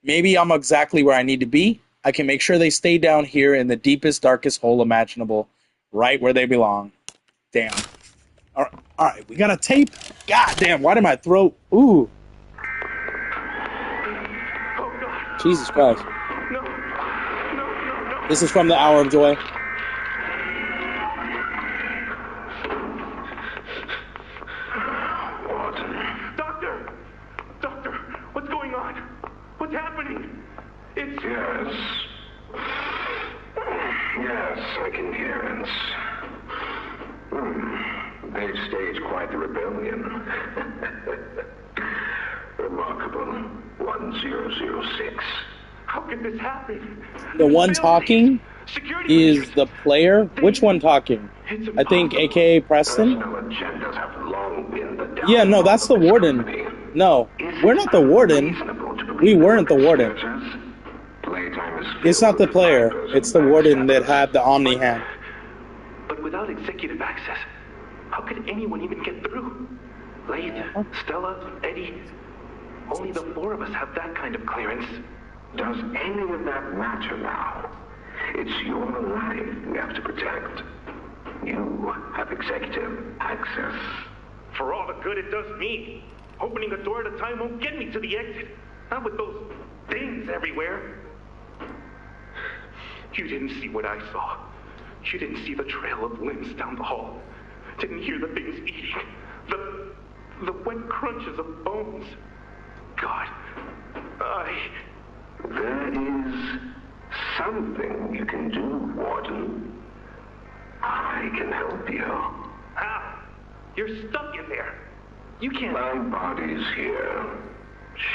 Maybe I'm exactly where I need to be. I can make sure they stay down here in the deepest, darkest hole imaginable, right where they belong. Damn. All right, we got a tape. God damn, why did my throat... Ooh. Oh, God. Jesus Christ. No. No. This is from the Hour of Joy. Doctor, what's going on? What's happening? It's... Yes, I can hear it. They've staged quite the rebellion. Remarkable. 1006. How could this happen? The one talking is the player. Which one talking? I think AKA Preston? Agendas have long been the Yeah, no, that's the warden. No, we're not the warden. We weren't the warden. It's not the player. It's the warden that had the Omni hand. But without executive access, how could anyone even get through? Lathe, Stella, Eddie, only the four of us have that kind of clearance. Does any of that matter now? It's your life we have to protect. You have executive access. For all the good it does me, opening a door at a time won't get me to the exit. Not with those things everywhere. You didn't see what I saw. You didn't see the trail of limbs down the hall. Didn't hear the things eating. The wet crunches of bones. God, There is something you can do, Warden. I can help you. How? You're stuck in there. You can't... My body's here.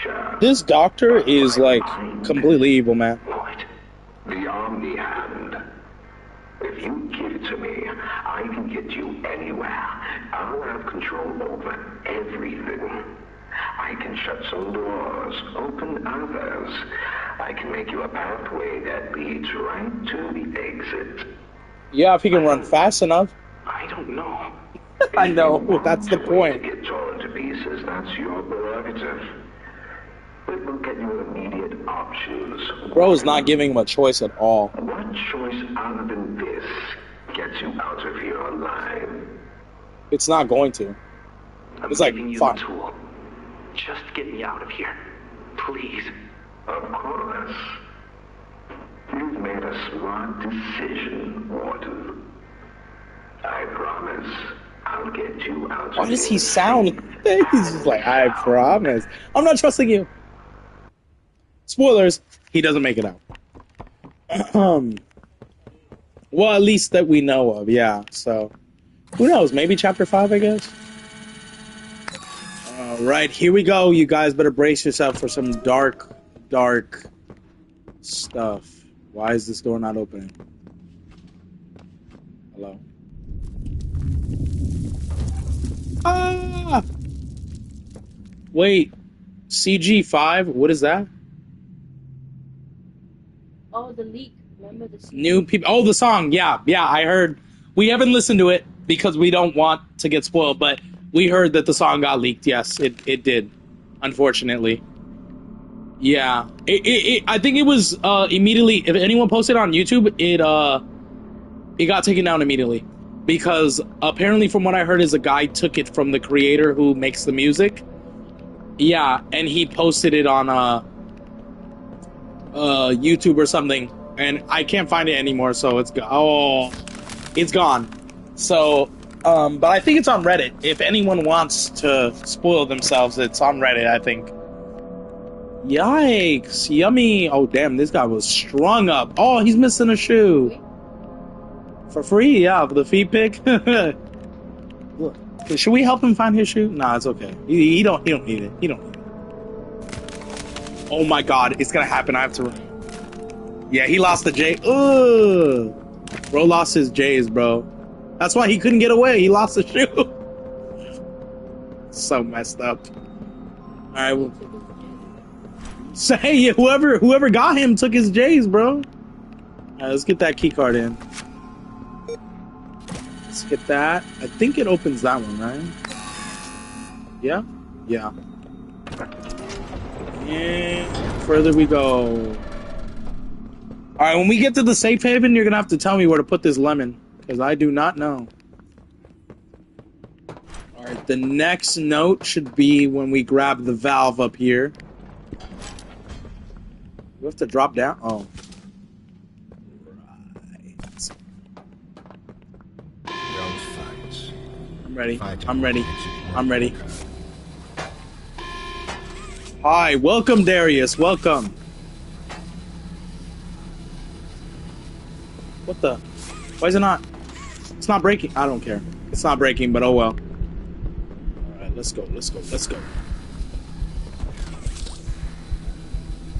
Sure. This doctor is like completely evil, man. What? The Omni Hand. If you give it to me, I can get you anywhere. I'll have control over everything. I can shut some doors, open others. I can make you a pathway that leads right to the exit. Yeah, if he can run fast enough. I don't know. I know, that's the point. To get torn to pieces, that's your prerogative. But we'll get you immediate options. Bro's not giving him a choice at all. What choice other than this gets you out of here alive? It's not going to. I'm It's like, giving you fine. the tool. Just get me out of here. Please. Of course. You've made a smart decision, Warden. I promise I'll get you out Why of does here. he sound? He's just like, I promise. I'm not trusting you. Spoilers, he doesn't make it out. Well, at least that we know of, yeah. So, who knows? Maybe chapter 5, I guess. All right, here we go. You guys better brace yourself for some dark stuff. Why is this door not opening? Hello? Ah! Wait, CG5? What is that? Oh, the leak. Remember the CD? New people. Oh, the song. Yeah, I heard. We haven't listened to it because we don't want to get spoiled, but we heard that the song got leaked. Yes, it did. Unfortunately. Yeah. I think it was immediately, if anyone posted on YouTube, it got taken down immediately. Because apparently from what I heard is a guy took it from the creator who makes the music. Yeah, and he posted it on YouTube or something, and I can't find it anymore, so it's it's gone. So, but I think it's on Reddit. If anyone wants to spoil themselves, it's on Reddit, I think. Yikes, yummy. Oh, damn, this guy was strung up. Oh, he's missing a shoe. For free, yeah, for the feed pick. Should we help him find his shoe? Nah, it's okay. He don't need it. He don't need it. Oh my god, it's gonna happen. I have to. Yeah, he lost the J. Ugh. Bro lost his J's, bro. That's why he couldn't get away. He lost the shoe. So messed up. All right. Well, say whoever got him took his J's, bro. All right, let's get that key card in. Let's get that. I think it opens that one, right? Yeah? Yeah. And further we go. Alright, when we get to the safe haven, you're gonna have to tell me where to put this lemon. Because I do not know. Alright, the next note should be when we grab the valve up here. We have to drop down? Oh. I'm ready. I'm ready. I'm ready. Hi, welcome Darius, welcome. What the? Why is it not? It's not breaking. I don't care. It's not breaking, but oh well. Alright, let's go, let's go, let's go.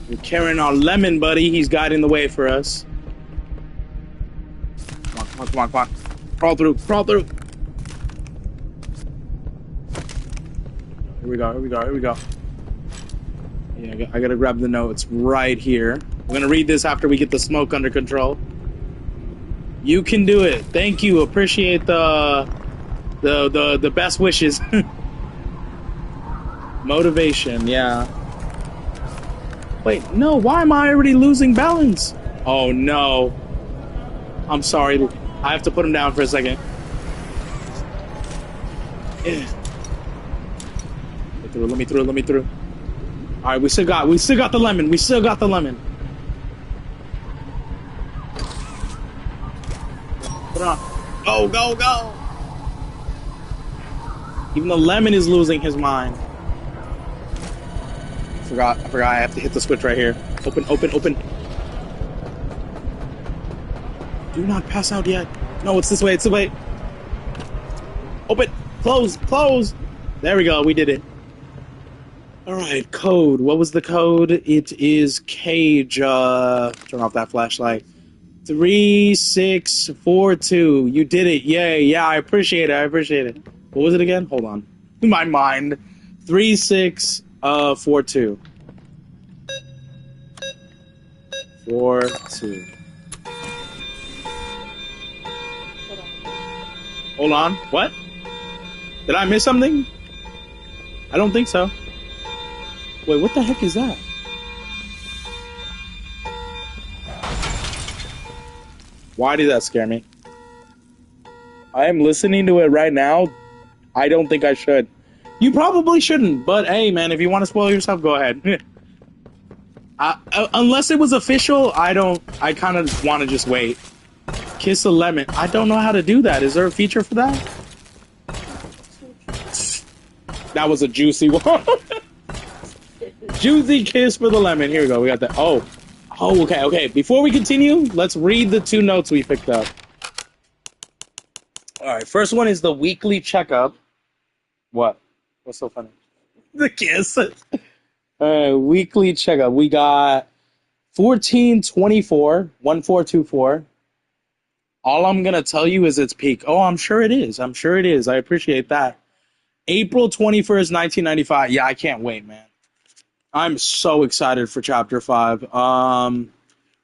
We're carrying our lemon, buddy. He's guiding the way for us. Come on, come on, come on, come on. Crawl through, crawl through. Here we go, here we go, here we go. Yeah, I gotta grab the notes right here. We're gonna read this after we get the smoke under control. You can do it. Thank you. Appreciate the best wishes. Motivation, yeah. Wait, no, why am I already losing balance? Oh no. I'm sorry. I have to put him down for a second. Yeah. Let me through, let me through. Alright, we still got the lemon. We still got the lemon. Put it on. Go, go, go! Even the lemon is losing his mind. I forgot I have to hit the switch right here. Open, open, open. Do not pass out yet. No, it's this way, it's this way. Open, close, close. There we go, we did it. Alright, code. What was the code? It is Cage. Turn off that flashlight. 3642. You did it. Yay. Yeah, I appreciate it. I appreciate it. What was it again? Hold on. My mind. 3642. 42. Hold on. What? Did I miss something? I don't think so. Wait, what the heck is that? Why did that scare me? I am listening to it right now. I don't think I should. You probably shouldn't, but hey, man, if you want to spoil yourself, go ahead. Unless it was official, I kind of want to just wait. Kiss a lemon. I don't know how to do that. Is there a feature for that? That was a juicy one. Juicy kiss for the lemon. Here we go. We got that. Oh, okay, okay. Before we continue, let's read the two notes we picked up. All right. First one is the weekly checkup. What? What's so funny? The kiss. Weekly checkup. We got 1424, 1424. All I'm going to tell you is its peak. Oh, I'm sure it is. I'm sure it is. I appreciate that. April 21st, 1995. Yeah, I can't wait, man. I'm so excited for Chapter 5.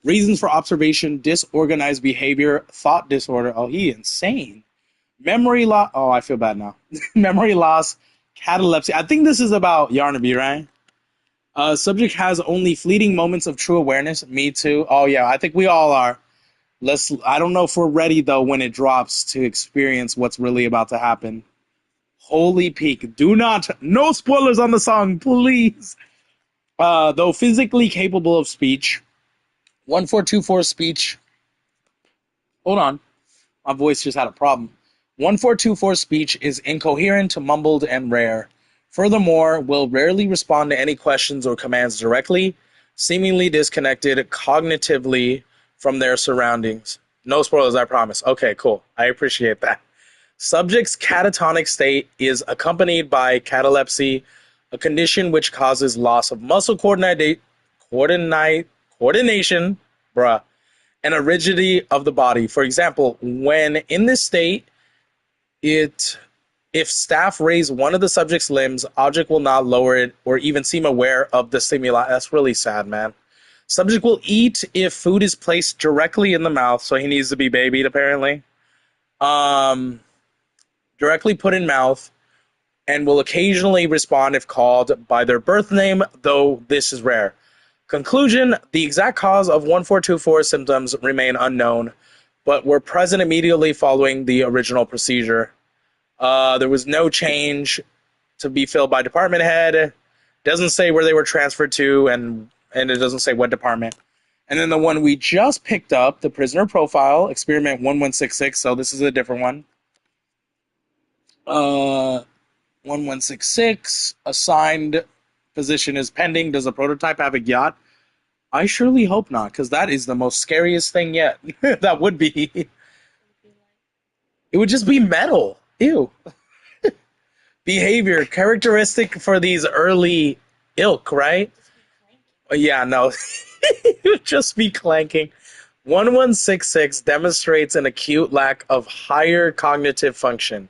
Reasons for observation, disorganized behavior, thought disorder. Oh, he insane. Memory loss. Oh, I feel bad now. Memory loss, catalepsy. I think this is about Yarnaby, right? Subject has only fleeting moments of true awareness. Me too. Oh, yeah, I think we all are. I don't know if we're ready, though, when it drops to experience what's really about to happen. Holy peak. No spoilers on the song, please. Though physically capable of speech, 1424 speech. Hold on. My voice just had a problem. 1424 speech is incoherent, mumbled, and rare. Furthermore, will rarely respond to any questions or commands directly, seemingly disconnected cognitively from their surroundings. No spoilers, I promise. Okay, cool. I appreciate that. Subject's catatonic state is accompanied by catalepsy, a condition which causes loss of muscle coordination, bruh, and a rigidity of the body. For example, when in this state, if staff raise one of the subject's limbs, object will not lower it or even seem aware of the stimuli. That's really sad, man. Subject will eat if food is placed directly in the mouth, so he needs to be babied, apparently. Directly put in mouth, and will occasionally respond if called by their birth name, though this is rare. Conclusion, the exact cause of 1424 symptoms remain unknown, but were present immediately following the original procedure. There was no change to be filled by department head. Doesn't say where they were transferred to, and it doesn't say what department. And then the one we just picked up, the prisoner profile, experiment 1166, so this is a different one. 1166, assigned position is pending. Does the prototype have a yacht? I surely hope not, because that is the most scariest thing yet. That would be. It would just be metal. Ew. Behavior, characteristic for these early ilk, right? Yeah, no. It would just be clanking. 1166 demonstrates an acute lack of higher cognitive function.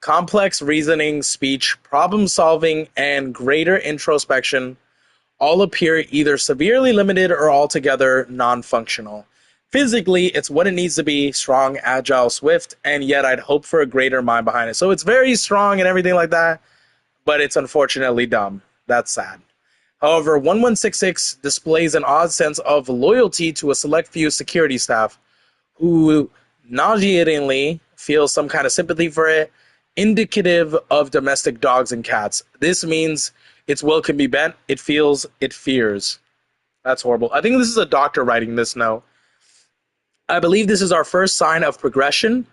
Complex reasoning, speech, problem solving, and greater introspection all appear either severely limited or altogether non-functional. Physically, it's what it needs to be, strong, agile, swift, and yet I'd hope for a greater mind behind it. So it's very strong and everything like that, but it's unfortunately dumb. That's sad. However, 1166 displays an odd sense of loyalty to a select few security staff who nauseatingly feel some kind of sympathy for it, indicative of domestic dogs and cats. This means its will can be bent, it feels, it fears. That's horrible. I think this is a doctor writing this note. I believe this is our first sign of progression,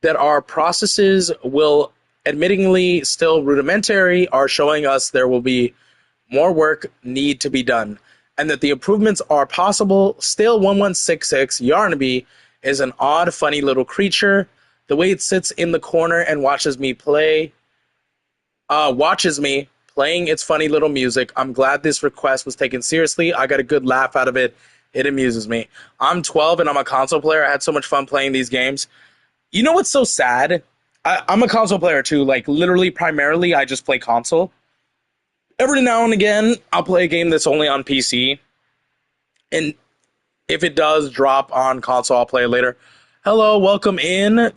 that our processes will, admittingly still rudimentary, are showing us there will be more work need to be done, and that the improvements are possible. Still, 1166 Yarnaby is an odd, funny little creature. The way it sits in the corner and watches me playing its funny little music. I'm glad this request was taken seriously. I got a good laugh out of it. It amuses me. I'm 12 and I'm a console player. I had so much fun playing these games. You know what's so sad? I'm a console player too. Like, literally, primarily, I just play console. Every now and again, I'll play a game that's only on PC. And if it does drop on console, I'll play it later. Hello, welcome in.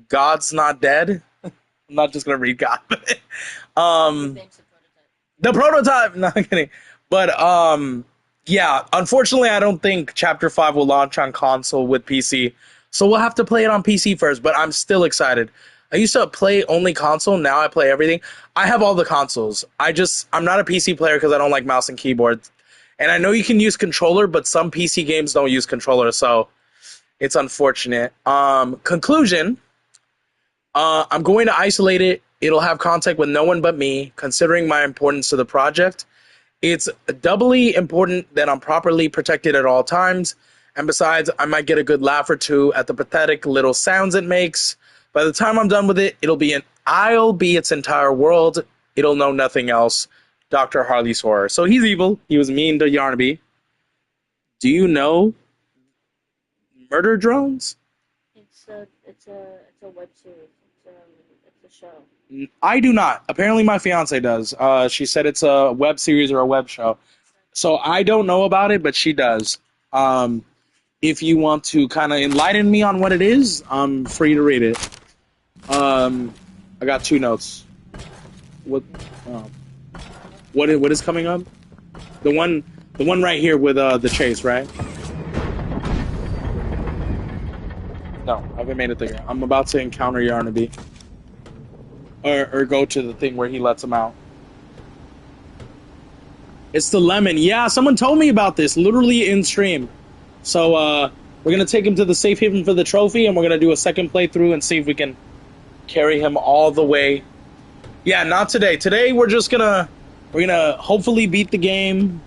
God's Not Dead. I'm not just going to read God. The prototype. No, I'm kidding. But, yeah, unfortunately, I don't think Chapter 5 will launch on console with PC. So we'll have to play it on PC first, but I'm still excited. I used to play only console. Now I play everything. I have all the consoles. I'm not a PC player because I don't like mouse and keyboard. And I know you can use controller, but some PC games don't use controller, so it's unfortunate. Conclusion, I'm going to isolate it. It'll have contact with no one but me, considering my importance to the project. It's doubly important that I'm properly protected at all times. And besides, I might get a good laugh or two at the pathetic little sounds it makes. By the time I'm done with it, I'll be its entire world. It'll know nothing else. Dr. Harley's Horror. So he's evil. He was mean to Yarnaby. Do you know Murder Drones? It's a web series. It's a show. I do not. Apparently my fiance does. She said it's a web series or a web show. So I don't know about it, but she does. If you want to kind of enlighten me on what it is, I'm free to read it. I got 2 notes. What is coming up? The one right here with the chase, right? No, I haven't made it there. I'm about to encounter Yarnaby. Or go to the thing where he lets him out. It's the lemon. Yeah, someone told me about this, literally in stream. So, we're going to take him to the safe haven for the trophy, and we're going to do a second playthrough and see if we can carry him all the way. Yeah, not today. Today, we're going to hopefully beat the game.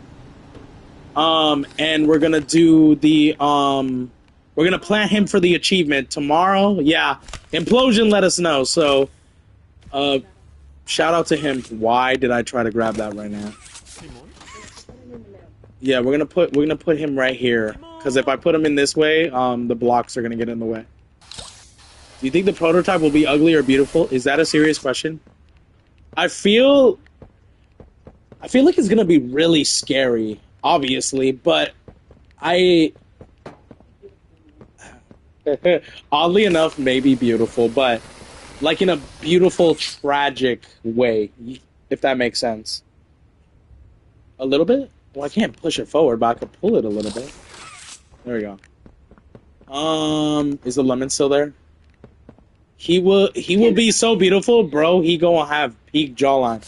And we're going to do the, we're We're gonna plant him for the achievement tomorrow. Yeah, Implosion let us know. So, shout out to him. Why did I try to grab that right now? Yeah, we're gonna put him right here because if I put him in this way, the blocks are gonna get in the way. Do you think the prototype will be ugly or beautiful? Is that a serious question? I feel like it's gonna be really scary, obviously, but oddly enough, maybe beautiful, but like in a beautiful, tragic way, if that makes sense. A little bit? Well, I can't push it forward, but I could pull it a little bit. There we go. Is the lemon still there? He will be so beautiful, bro. He gonna have peak jawline.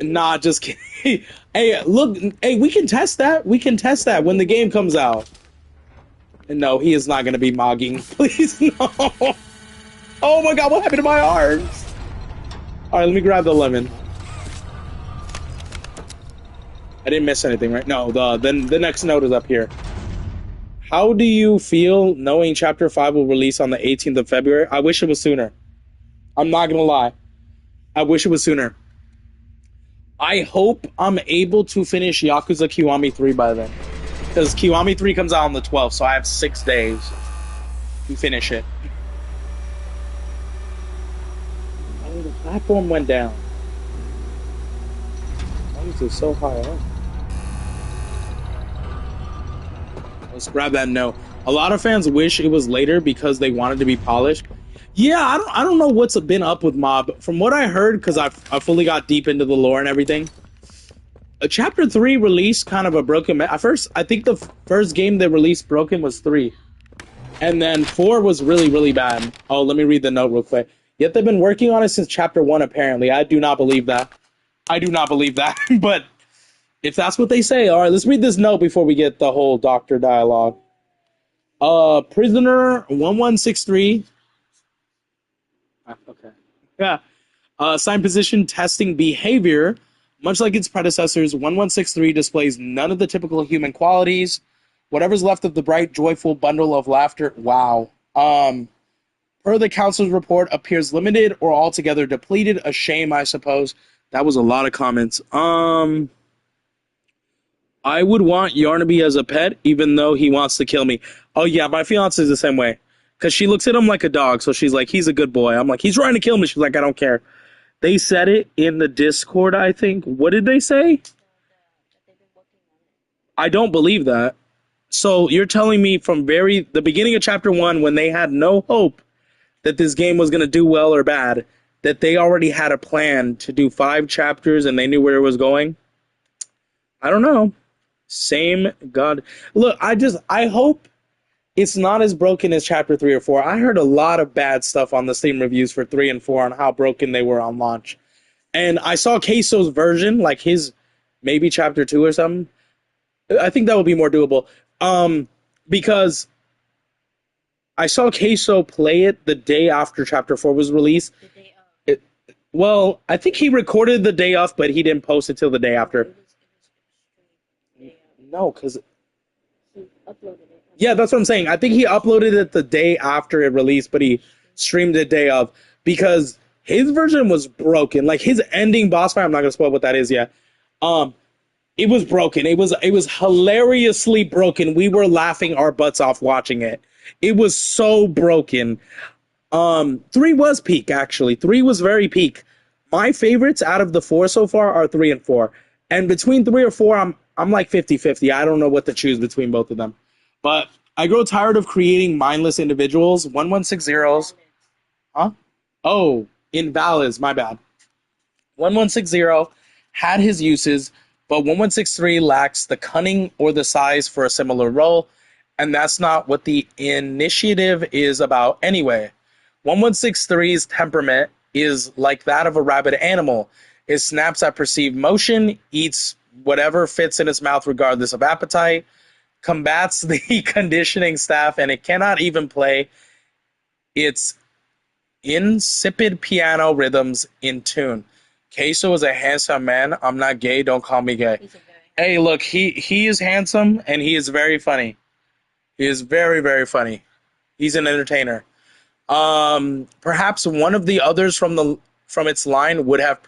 Nah, just kidding. Hey, look, hey, we can test that. We can test that when the game comes out. No, he is not gonna be mogging. Please, no. Oh my god, what happened to my arms? Alright, let me grab the lemon. I didn't miss anything, right? No, the next note is up here. How do you feel knowing Chapter 5 will release on the 18th of February? I wish it was sooner. I'm not gonna lie. I wish it was sooner. I hope I'm able to finish Yakuza Kiwami 3 by then. Because Kiwami 3 comes out on the 12th, so I have 6 days to finish it. Oh, the platform went down. Why is it so high up? Let's grab that note. A lot of fans wish it was later because they wanted to be polished. Yeah, I don't know what's been up with Mob. From what I heard, because I fully got deep into the lore and everything, Chapter 3 released kind of a broken... At first, I think the first game they released broken was 3. And then 4 was really, really bad. Oh, let me read the note real quick. Yet they've been working on it since Chapter 1, apparently. I do not believe that. I do not believe that. But if that's what they say, all right, let's read this note before we get the whole doctor dialogue. Prisoner 1163... Okay. Yeah. Assigned position testing behavior. Much like its predecessors, 1163 displays none of the typical human qualities. Whatever's left of the bright, joyful bundle of laughter. Wow. Per the council's report, appears limited or altogether depleted. A shame, I suppose. That was a lot of comments. I would want Yarnaby as a pet, even though he wants to kill me. Oh yeah, my fiance is the same way. Because she looks at him like a dog, so she's like, he's a good boy. I'm like, he's trying to kill me. She's like, I don't care. They said it in the Discord, I think. What did they say? I don't believe that. So you're telling me from the beginning of Chapter 1, when they had no hope that this game was going to do well or bad, that they already had a plan to do 5 chapters and they knew where it was going? I don't know. Same God. Look, I hope it's not as broken as Chapter 3 or 4. I heard a lot of bad stuff on the Steam reviews for 3 and 4 on how broken they were on launch. And I saw Queso's version, like his maybe Chapter 2 or something. I think that would be more doable. Because I saw Queso play it the day after Chapter 4 was released. Well, I think he recorded the day off, but he didn't post it till the day after. No, because... He uploaded it. Yeah, that's what I'm saying. I think he uploaded it the day after it released, but he streamed it day of because his version was broken. Like his ending boss fight, I'm not gonna spoil what that is yet. It was broken. It was hilariously broken. We were laughing our butts off watching it. It was so broken. 3 was peak, actually. 3 was very peak. My favorites out of the 4 so far are 3 and 4. And between 3 or 4, I'm like 50-50. I don't know what to choose between both of them. But I grow tired of creating mindless individuals. 1160's. Huh? Oh, invalids. My bad. 1160 had his uses, but 1163 lacks the cunning or the size for a similar role, and that's not what the initiative is about anyway. 1163's temperament is like that of a rabid animal. It snaps at perceived motion, eats whatever fits in its mouth regardless of appetite, combats the conditioning staff, and it cannot even play its insipid piano rhythms in tune. Queso is a handsome man. I'm not gay. Don't call me gay. Hey, look, he is handsome, and he is very funny. He is very, very funny. He's an entertainer. Perhaps one of the others from its line would have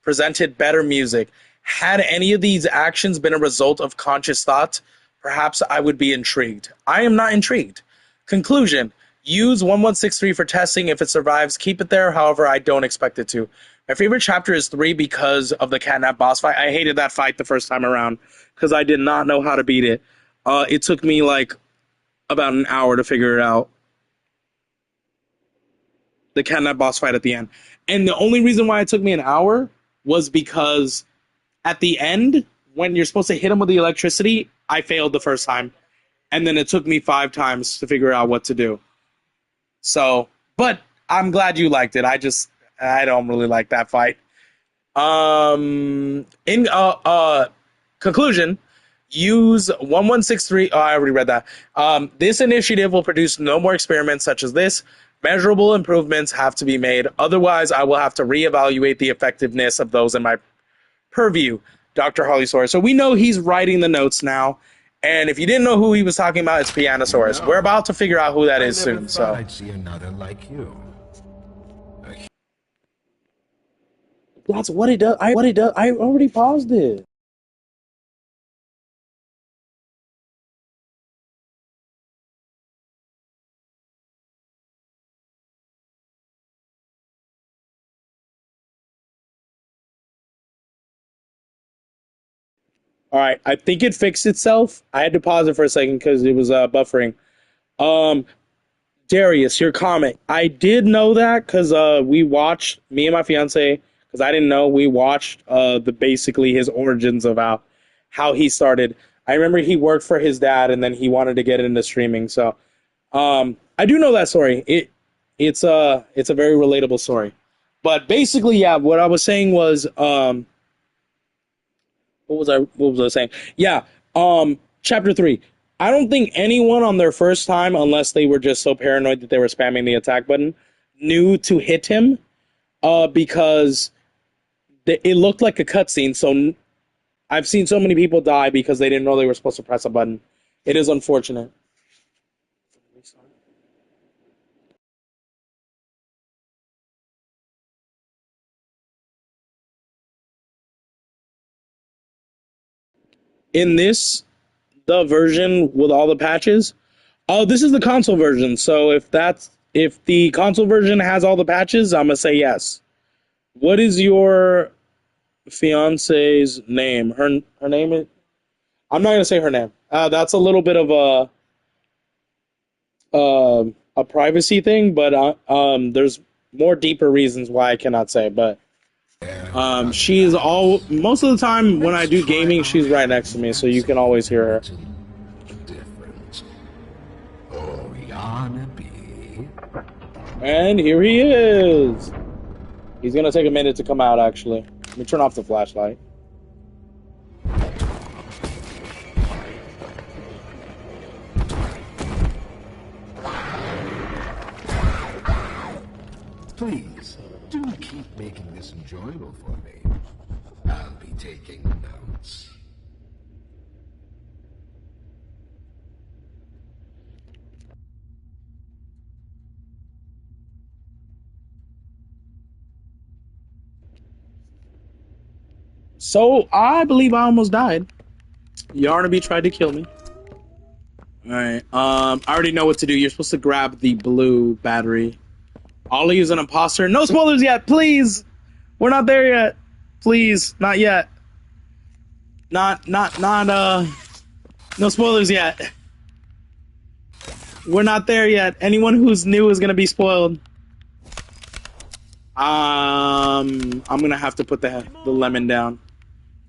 presented better music. Had any of these actions been a result of conscious thought, perhaps I would be intrigued. I am not intrigued. Conclusion. Use 1163 for testing. If it survives, keep it there. However, I don't expect it to. My favorite chapter is 3 because of the catnap boss fight. I hated that fight the first time around because I did not know how to beat it. It took me like about an hour to figure it out. The catnap boss fight at the end. And the only reason why it took me an hour was because at the end, when you're supposed to hit him with the electricity, I failed the first time. And then it took me 5 times to figure out what to do. So, but I'm glad you liked it. I don't really like that fight. In conclusion, use 1163. Oh, I already read that. This initiative will produce no more experiments such as this. Measurable improvements have to be made. Otherwise, I will have to reevaluate the effectiveness of those in my purview. Dr. Harleysaurus. So we know he's writing the notes now. And if you didn't know who he was talking about, it's Pianosaurus. No. We're about to figure out who that is soon. So I'd see another like you. that's what it does. I already paused it. All right, I think it fixed itself. I had to pause it for a second because it was buffering. Darius, your comment. I did know that because we watched, me and my fiance, because I didn't know, we watched basically his origins of how he started. I remember he worked for his dad and then he wanted to get into streaming. So I do know that story. It's a very relatable story. But basically, yeah, what I was saying was what was I saying? Yeah, chapter 3. I don't think anyone on their first time, unless they were just so paranoid that they were spamming the attack button, knew to hit him because it looked like a cutscene. So I've seen so many people die because they didn't know they were supposed to press a button. It is unfortunate. In this, the version with all the patches, oh, this is the console version. So if the console version has all the patches, I'm gonna say yes. What is your fiance's name? Her name is. I'm not gonna say her name. That's a little bit of a privacy thing, but there's more deeper reasons why I cannot say. But she's all most of the time when I do gaming, she's right next to me, so you can always hear her. And here he is. He's gonna take a minute to come out. Actually, let me turn off the flashlight. Please, do keep making this enjoyable for me. I'll be taking notes. So I believe I almost died. Yarnaby tried to kill me. Alright, I already know what to do. You're supposed to grab the blue battery. Ollie is an imposter. No spoilers yet, please! We're not there yet. Please, not yet. No spoilers yet. We're not there yet. Anyone who's new is gonna be spoiled. I'm gonna have to put the lemon down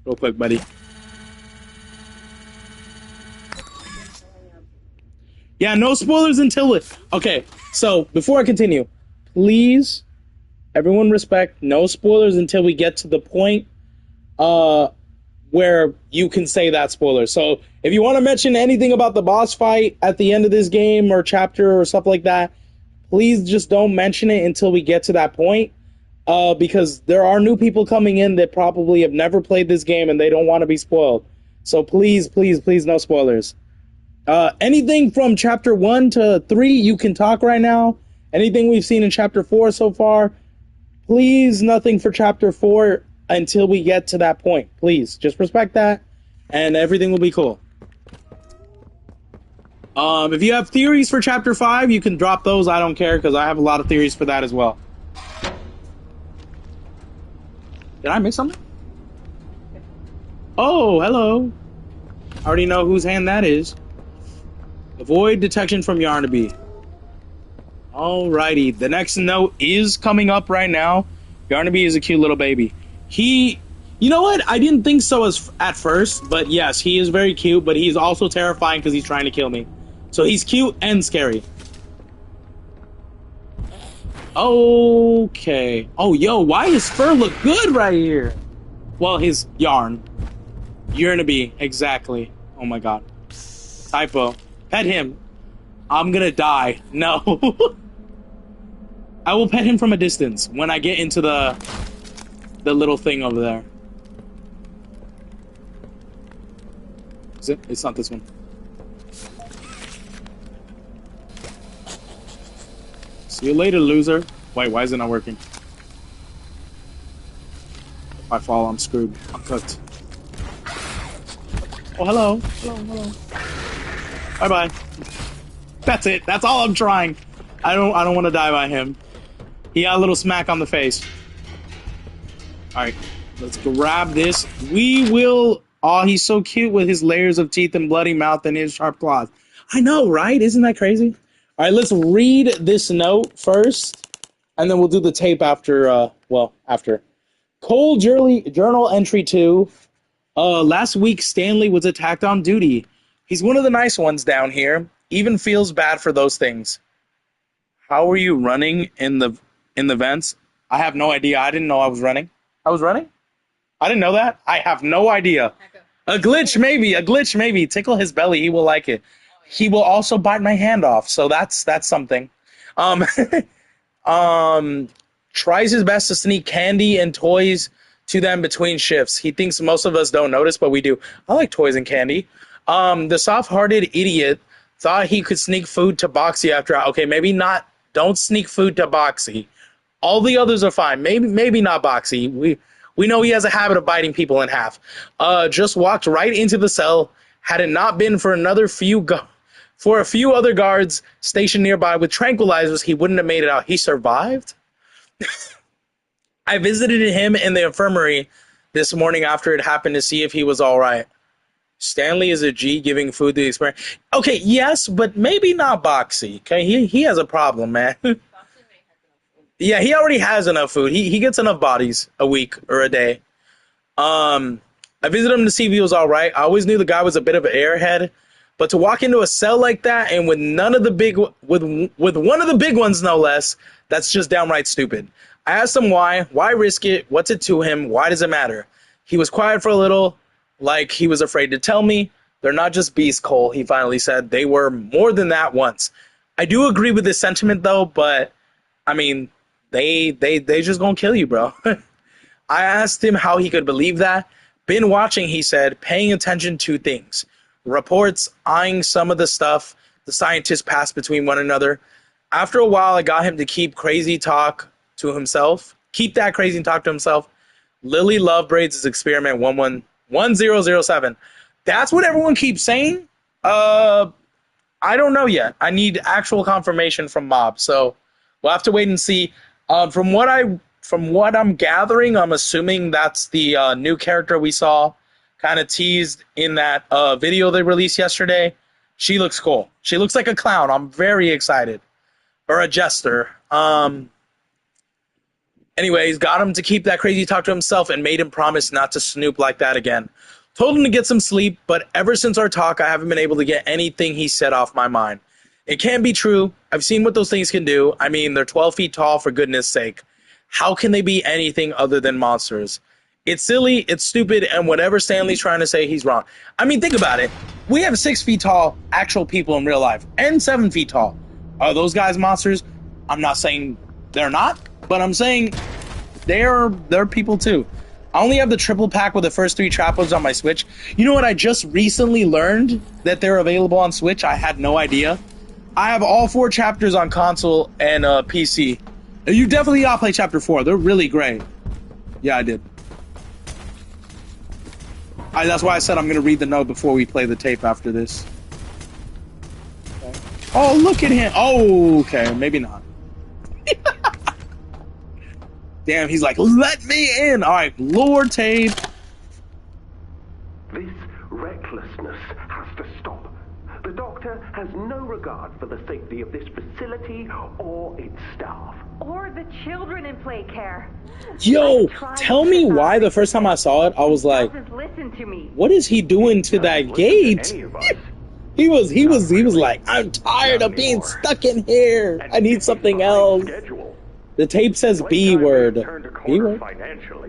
real quick, buddy. Yeah, no spoilers until it. Okay, so before I continue, please, everyone respect, no spoilers until we get to the point where you can say that spoiler. So if you want to mention anything about the boss fight at the end of this game or chapter or stuff like that, please just don't mention it until we get to that point. Because there are new people coming in that probably have never played this game and they don't want to be spoiled. So please, please, please, no spoilers. Anything from chapter 1 to 3, you can talk right now. Anything we've seen in chapter 4 so far, please, nothing for chapter 4 until we get to that point. Please, just respect that, and everything will be cool. If you have theories for chapter 5, you can drop those. I don't care, because I have a lot of theories for that as well. Did I miss something? Oh, hello. I already know whose hand that is. Avoid detection from Yarnaby. Alrighty, the next note is coming up right now. Yarnaby is a cute little baby. You know what? I didn't think so at first, but yes, he is very cute, but he's also terrifying because he's trying to kill me. So he's cute and scary. Okay. Oh, yo, why his fur look good right here? Well, his yarn. Yarnaby, exactly. Oh my god. Typo. Pet him. I'm gonna die. No. I will pet him from a distance when I get into the little thing over there. Is it? It's not this one. See you later, loser. Wait, why is it not working? If I fall, I'm screwed. I'm cooked. Oh, hello. Hello. Bye-bye. That's it. That's all I'm trying. I don't want to die by him. He got a little smack on the face. Alright. Let's grab this. We will... Oh, he's so cute with his layers of teeth and bloody mouth and his sharp claws. I know, right? Isn't that crazy? Alright, let's read this note first. And then we'll do the tape after, after. Cole Journal Entry 2. Last week, Stanley was attacked on duty. He's one of the nice ones down here. Even feels bad for those things. How are you running in the vents? I have no idea. I didn't know I was running. I was running? I didn't know that. I have no idea. A glitch, maybe. Tickle his belly. He will like it. He will also bite my hand off. So that's something. Tries his best to sneak candy and toys to them between shifts. He thinks most of us don't notice, but we do. I like toys and candy. The soft-hearted idiot thought he could sneak food to Boxy after... Okay, maybe not. Don't sneak food to Boxy. All the others are fine. Maybe not Boxy. We know he has a habit of biting people in half. Just walked right into the cell. Had it not been for for a few other guards stationed nearby with tranquilizers, he wouldn't have made it out. He survived? I visited him in the infirmary this morning after it happened to see if he was all right. Stanley is a G giving food to the experiment. Okay, yes, but maybe not Boxy. Okay, he has a problem, man. Yeah, he already has enough food. He gets enough bodies a week or a day. I visited him to see if he was all right. I always knew the guy was a bit of an airhead, but to walk into a cell like that and with one of the big ones, no less, that's just downright stupid. I asked him why risk it, what's it to him, why does it matter? He was quiet for a little, like he was afraid to tell me. They're not just beasts, Cole, he finally said. They were more than that once. I do agree with this sentiment, though, but, I mean, they just gonna kill you, bro. I asked him how he could believe that. Been watching, he said, paying attention to things. Reports, eyeing some of the stuff the scientists pass between one another. After a while, I got him to keep that crazy talk to himself. Lily Lovebraid's experiment 1007. That's what everyone keeps saying. I don't know yet. I need actual confirmation from Mob, so we'll have to wait and see. From what I'm gathering, I'm assuming that's the new character we saw kind of teased in that video they released yesterday. She looks cool. She looks like a clown. I'm very excited. Or a jester. Anyways, got him to keep that crazy talk to himself and made him promise not to snoop like that again. Told him to get some sleep, but ever since our talk, I haven't been able to get anything he said off my mind. It can't be true. I've seen what those things can do. I mean, they're 12 feet tall, for goodness sake. How can they be anything other than monsters? It's silly, it's stupid, and whatever Stanley's trying to say, he's wrong. I mean, think about it. We have 6 feet tall actual people in real life, and 7 feet tall. Are those guys monsters? I'm not saying they're not, but I'm saying they're people too. I only have the triple pack with the first 3 trapos on my Switch. You know what? I just recently learned that they're available on Switch. I had no idea. I have all 4 chapters on console and PC. You definitely gotta play chapter 4. They're really great. Yeah, I did. That's why I said I'm gonna read the note before we play the tape after this. Okay. Oh, look at him. Oh, okay, maybe not. Damn, he's like, let me in. All right, lore tape. This recklessness has to stop. The doctor has no regard for the safety of this facility or its staff. Or the children in play care. Yo, tell me why the first time I saw it, I was like, Listen to me. what is he doing to that gate? He was like, I'm tired of being stuck in here. I need something else. The tape says B word. B word?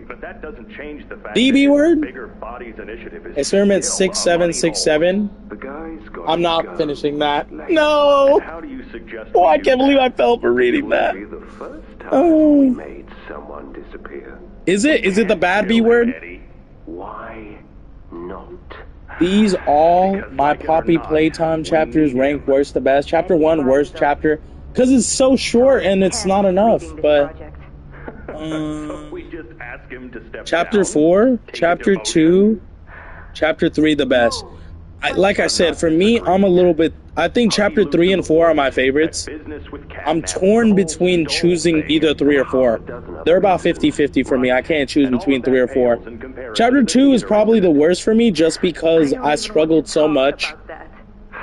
But that doesn't change the fact B word? Bigger Bodies Initiative is Experiment still a 6767. The guy's got I'm to not go. finishing that. No! How do you suggest Oh, I can't believe I fell for reading that. Be the first time Oh. we made someone disappear. Is it the bad B word? Why not? These all my Poppy Playtime chapters rank worst to best. Chapter 1 worst chapter because it's so short and it's not enough. But we just ask him to step chapter down, 4, take chapter a demotion. 2, chapter 3 the best. Like I said, for me, I'm a little bit. I think chapter 3 and 4 are my favorites. I'm torn between choosing either 3 or 4. They're about 50-50 for me. I can't choose between 3 or 4. Chapter 2 is probably the worst for me just because I struggled so much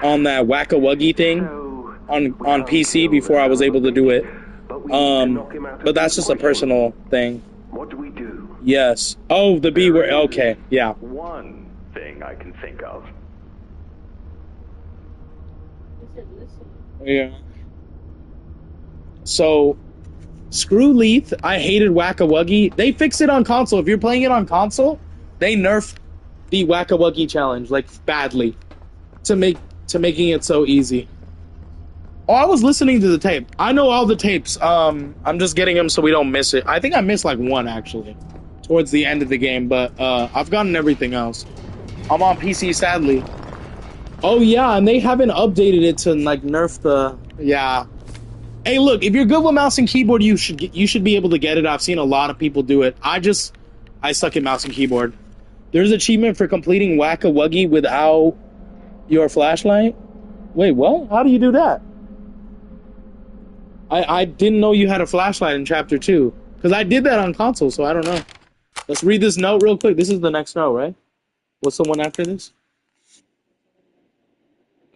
on that whack-a-wuggy thing on PC before I was able to do it. But that's just a personal thing. What do we do? Yes. Oh, the B word. Okay, yeah. One thing I can think of. Yeah. So, screw Leith. I hated Whack-a-Wuggy. They fixed it on console. If you're playing it on console, they nerfed the Whack-a-Wuggy challenge like badly to making it so easy. Oh, I was listening to the tape. I know all the tapes. I'm just getting them so we don't miss it. I think I missed like 1 actually towards the end of the game, but I've gotten everything else. I'm on PC sadly. Oh yeah, and they haven't updated it to like nerf the Hey, look, if you're good with mouse and keyboard, you should be able to get it. I've seen a lot of people do it. I suck at mouse and keyboard. There's achievement for completing Whack-a-Wuggy without your flashlight. Wait, what? How do you do that? I didn't know you had a flashlight in chapter 2 because I did that on console, so I don't know. Let's read this note real quick. This is the next note, right? What's the one after this?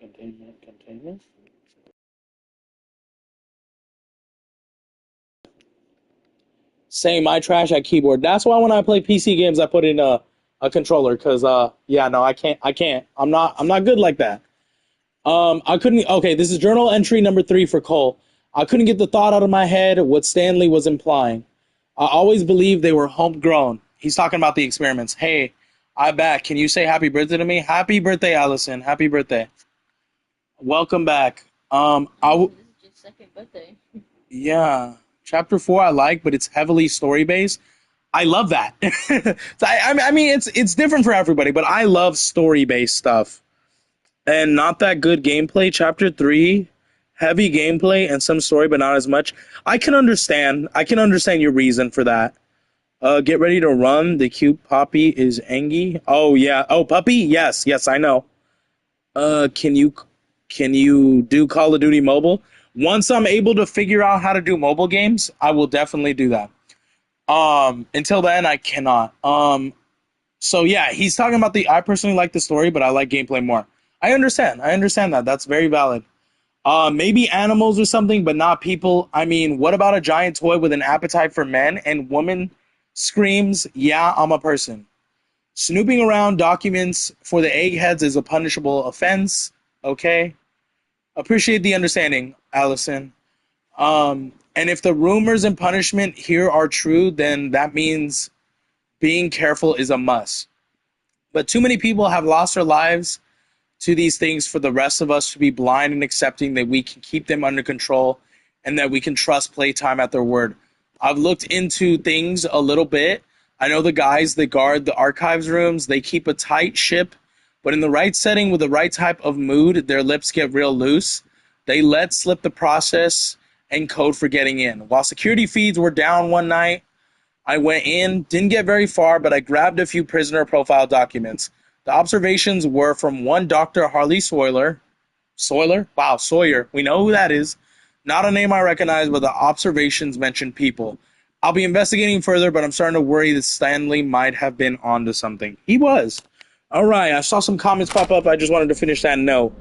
Containment. Same, I trash at keyboard. That's why when I play PC games, I put in a controller because no, I can't. I'm not good like that. I couldn't. Okay, this is journal entry number 3 for Cole. I couldn't get the thought out of my head what Stanley was implying. I always believed they were homegrown. He's talking about the experiments. Hey, I'm back. Can you say happy birthday to me? Happy birthday, Allison. Happy birthday. Welcome back. This is your second birthday. Yeah. Chapter 4 I like, but it's heavily story-based. I love that. I mean, it's different for everybody, but I love story-based stuff. And not that good gameplay. Chapter 3, heavy gameplay and some story, but not as much. I can understand your reason for that. Get ready to run. The cute Poppy is Angie. Oh, yeah. Oh, Puppy? Yes, I know. Can you do Call of Duty Mobile? Once I'm able to figure out how to do mobile games, I will definitely do that. Until then, I cannot. So yeah, he's talking about I personally like the story, but I like gameplay more. I understand that. That's very valid. Maybe animals or something, but not people. I mean, what about a giant toy with an appetite for men and woman screams, yeah, I'm a person. Snooping around documents for the eggheads is a punishable offense. Okay. Appreciate the understanding, Allison. And if the rumors and punishment here are true, then that means being careful is a must. But too many people have lost their lives to these things for the rest of us to be blind and accepting that we can keep them under control and that we can trust Playtime at their word. I've looked into things a little bit. I know the guys that guard the archives rooms, they keep a tight ship, but in the right setting with the right type of mood, their lips get real loose. They let slip the process and code for getting in. While security feeds were down one night, I went in, didn't get very far, but I grabbed a few prisoner profile documents. The observations were from one Dr. Harley Sawyer. Sawyer? Wow, Sawyer. We know who that is. Not a name I recognize, but the observations mention people. I'll be investigating further, but I'm starting to worry that Stanley might have been onto something. He was. All right, I saw some comments pop up. I just wanted to finish that note.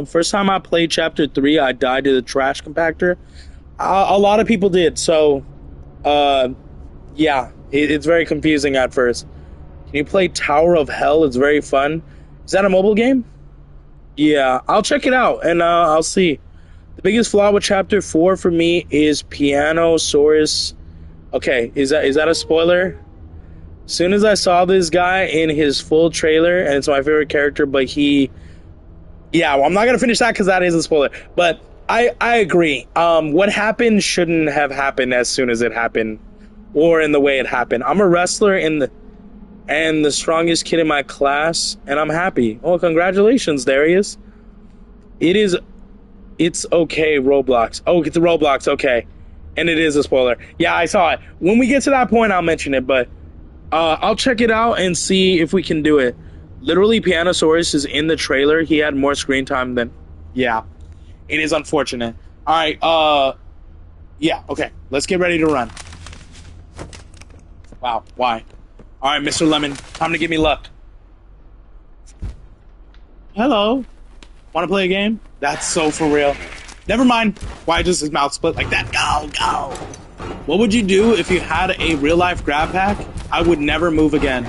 First time I played Chapter 3, I died to the trash compactor. A lot of people did, so, yeah, it's very confusing at first. Can you play Tower of Hell? It's very fun. Is that a mobile game? Yeah, I'll check it out, and I'll see. The biggest flaw with Chapter 4 for me is Pianosaurus. Okay, is that a spoiler? As soon as I saw this guy in his full trailer, and it's my favorite character, but he... Yeah, well, I'm not going to finish that because that is a spoiler. But I agree. What happened shouldn't have happened as soon as it happened, or in the way it happened. I'm a wrestler and the strongest kid in my class, and I'm happy. Oh, congratulations, Darius. It's okay, Roblox. Oh, it's Roblox, okay. And it is a spoiler. Yeah, I saw it. When we get to that point, I'll mention it, but I'll check it out and see if we can do it. Literally, Pianosaurus is in the trailer. He had more screen time than... Yeah. It is unfortunate. Alright, yeah, okay. Let's get ready to run. Wow, why? Alright, Mr. Lemon, time to give me luck. Hello. Want to play a game? That's so for real. Never mind. Why does his mouth split like that? Go, go. What would you do if you had a real-life grab pack? I would never move again.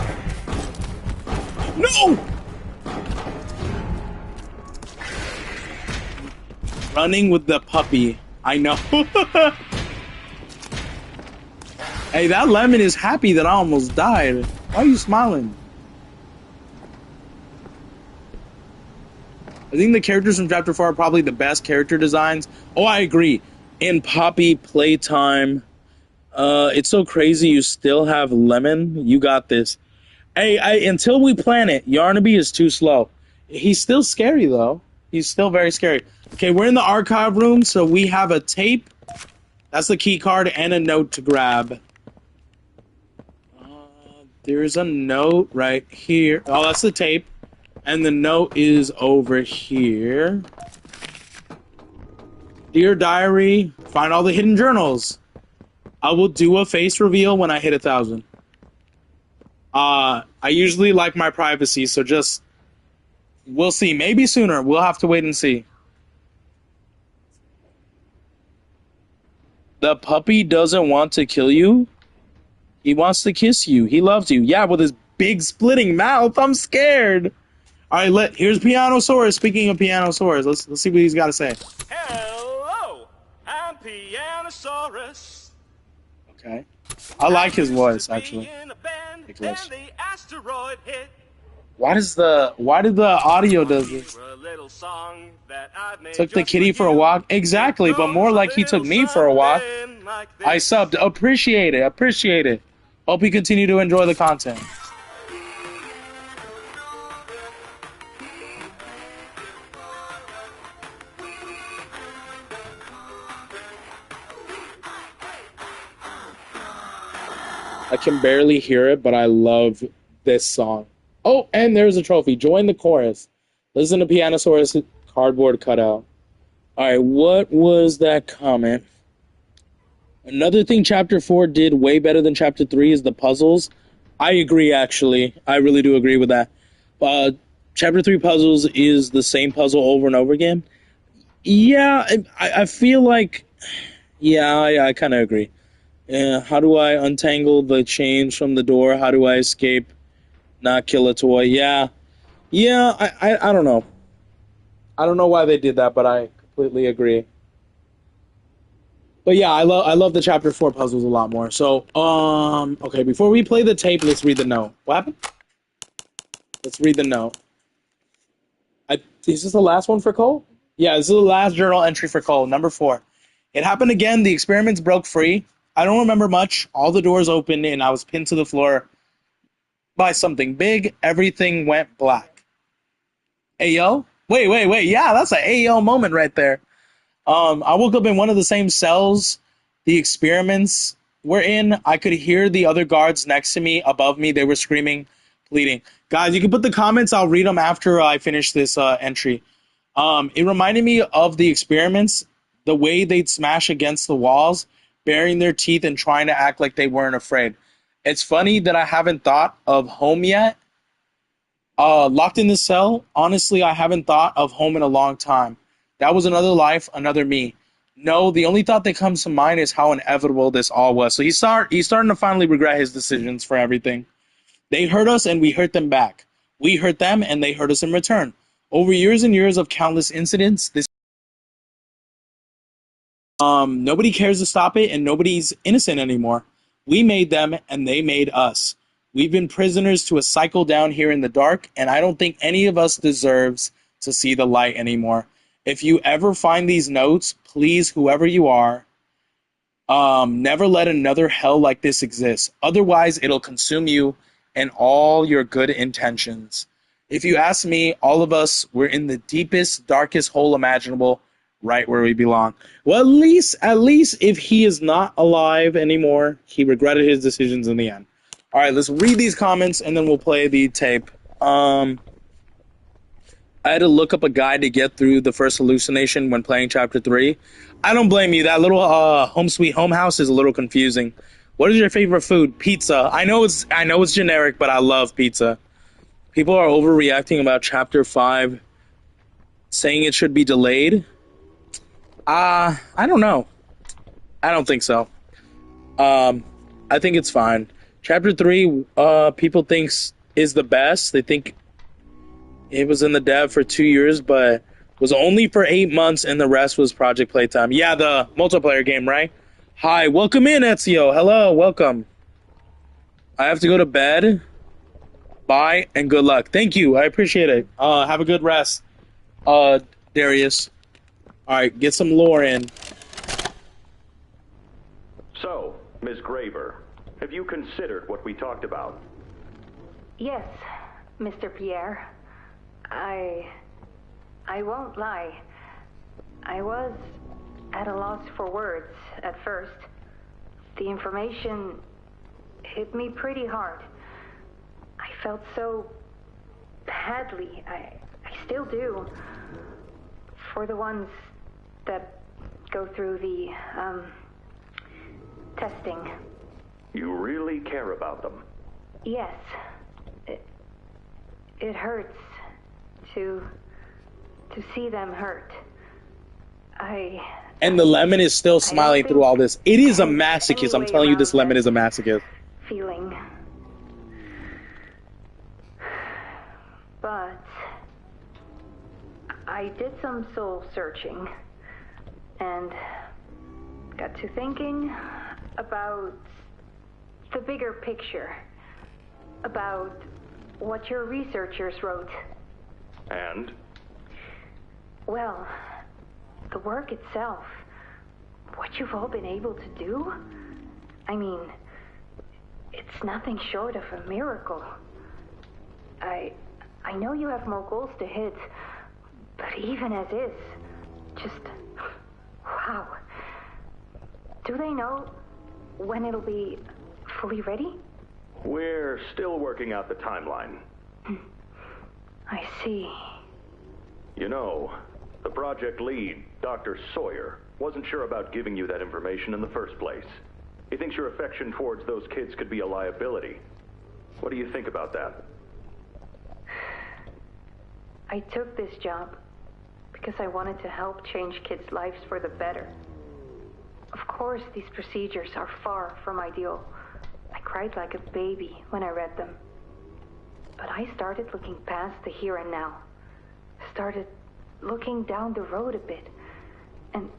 No! Running with the puppy. I know. Hey, that lemon is happy that I almost died. Why are you smiling? I think the characters from Chapter 4 are probably the best character designs. Oh, I agree. In Poppy, Playtime. It's so crazy you still have Lemon. You got this. Hey, until we plan it, Yarnaby is too slow. He's still scary, though. He's still very scary. Okay, we're in the archive room, so we have a tape. That's the key card and a note to grab. There's a note right here. Oh, that's the tape. And the note is over here. Dear Diary, find all the hidden journals. I will do a face reveal when I hit 1,000. I usually like my privacy, so just... We'll see. Maybe sooner. We'll have to wait and see. The puppy doesn't want to kill you. He wants to kiss you. He loves you. Yeah, with his big splitting mouth. I'm scared. All right, here's Pianosaurus. Speaking of Pianosaurus, let's see what he's got to say. Hello, I'm Pianosaurus. Okay. I like his voice, actually. Why did the audio does this? Took the kitty for a walk? Exactly, but more like he took me for a walk. I subbed. Appreciate it. Hope you continue to enjoy the content. I can barely hear it, but I love this song. Oh, and there's a trophy. Join the chorus. Listen to Pianosaurus cardboard cutout. Alright, what was that comment? Another thing Chapter 4 did way better than Chapter 3 is the puzzles. I agree, actually. I really do agree with that. Chapter 3 puzzles is the same puzzle over and over again. Yeah, I feel like... Yeah, I kind of agree. How do I untangle the chains from the door? How do I escape? Not kill a toy? Yeah, I don't know. I don't know why they did that, but I completely agree. But yeah, I love the Chapter 4 puzzles a lot more. So, okay, before we play the tape, let's read the note. What happened? Let's read the note. Is this the last one for Cole? Yeah, this is the last journal entry for Cole, number 4. It happened again. The experiments broke free. I don't remember much. All the doors opened and I was pinned to the floor by something big. Everything went black. Ayo? Wait. Yeah, that's an Ayo moment right there. I woke up in one of the same cells the experiments were in. I could hear the other guards next to me, above me. They were screaming, pleading. Guys, you can put the comments. I'll read them after I finish this entry. It reminded me of the experiments, the way they'd smash against the walls, baring their teeth and trying to act like they weren't afraid. It's funny that I haven't thought of home yet. Locked in the cell, honestly, I haven't thought of home in a long time. That was another life, another me. No, the only thought that comes to mind is how inevitable this all was. So he's starting to finally regret his decisions for everything. They hurt us and we hurt them back. We hurt them and they hurt us in return. Over years and years of countless incidents, this nobody cares to stop it and nobody's innocent anymore. We made them and they made us. We've been prisoners to a cycle down here in the dark, and I don't think any of us deserves to see the light anymore. If you ever find these notes, please, whoever you are, never let another hell like this exist. Otherwise, it'll consume you and all your good intentions. If you ask me, all of us, we're in the deepest, darkest hole imaginable, right where we belong. Well, at least if he is not alive anymore, he regretted his decisions in the end. All right, let's read these comments and then we'll play the tape. I had to look up a guide to get through the first hallucination when playing Chapter 3. I don't blame you. That little Home Sweet Home house is a little confusing. What is your favorite food? Pizza. I know it's generic, but I love pizza. People are overreacting about Chapter 5, saying it should be delayed. I don't know. I don't think so. I think it's fine. Chapter 3, people thinks is the best. They think it was in the dev for 2 years, but was only for 8 months, and the rest was Project Playtime. Yeah, the multiplayer game, right? Hi, welcome in, Ezio. Hello, welcome. I have to go to bed. Bye, and good luck. Thank you, I appreciate it. Have a good rest, Darius. All right, get some lore in. So, Ms. Graver, have you considered what we talked about? Yes, Mr. Pierre. I won't lie. I was at a loss for words at first. The information hit me pretty hard. I felt so badly. I still do. For the ones that go through the, testing. You really care about them? Yes. It hurts to see them hurt. And the lemon is still smiling through all this. It is a masochist. I'm telling you, this lemon is a masochist. Feeling. But I did some soul searching and got to thinking about the bigger picture, about what your researchers wrote. And? Well, the work itself, what you've all been able to do, I mean, it's nothing short of a miracle. I know you have more goals to hit, but even as is, just, wow. Do they know when it'll be fully ready? We're still working out the timeline. I see. You know, the project lead, Dr. Sawyer, wasn't sure about giving you that information in the first place. He thinks your affection towards those kids could be a liability. What do you think about that? I took this job because I wanted to help change kids' lives for the better. Of course, these procedures are far from ideal. I cried like a baby when I read them. But I started looking past the here and now. Started looking down the road a bit. And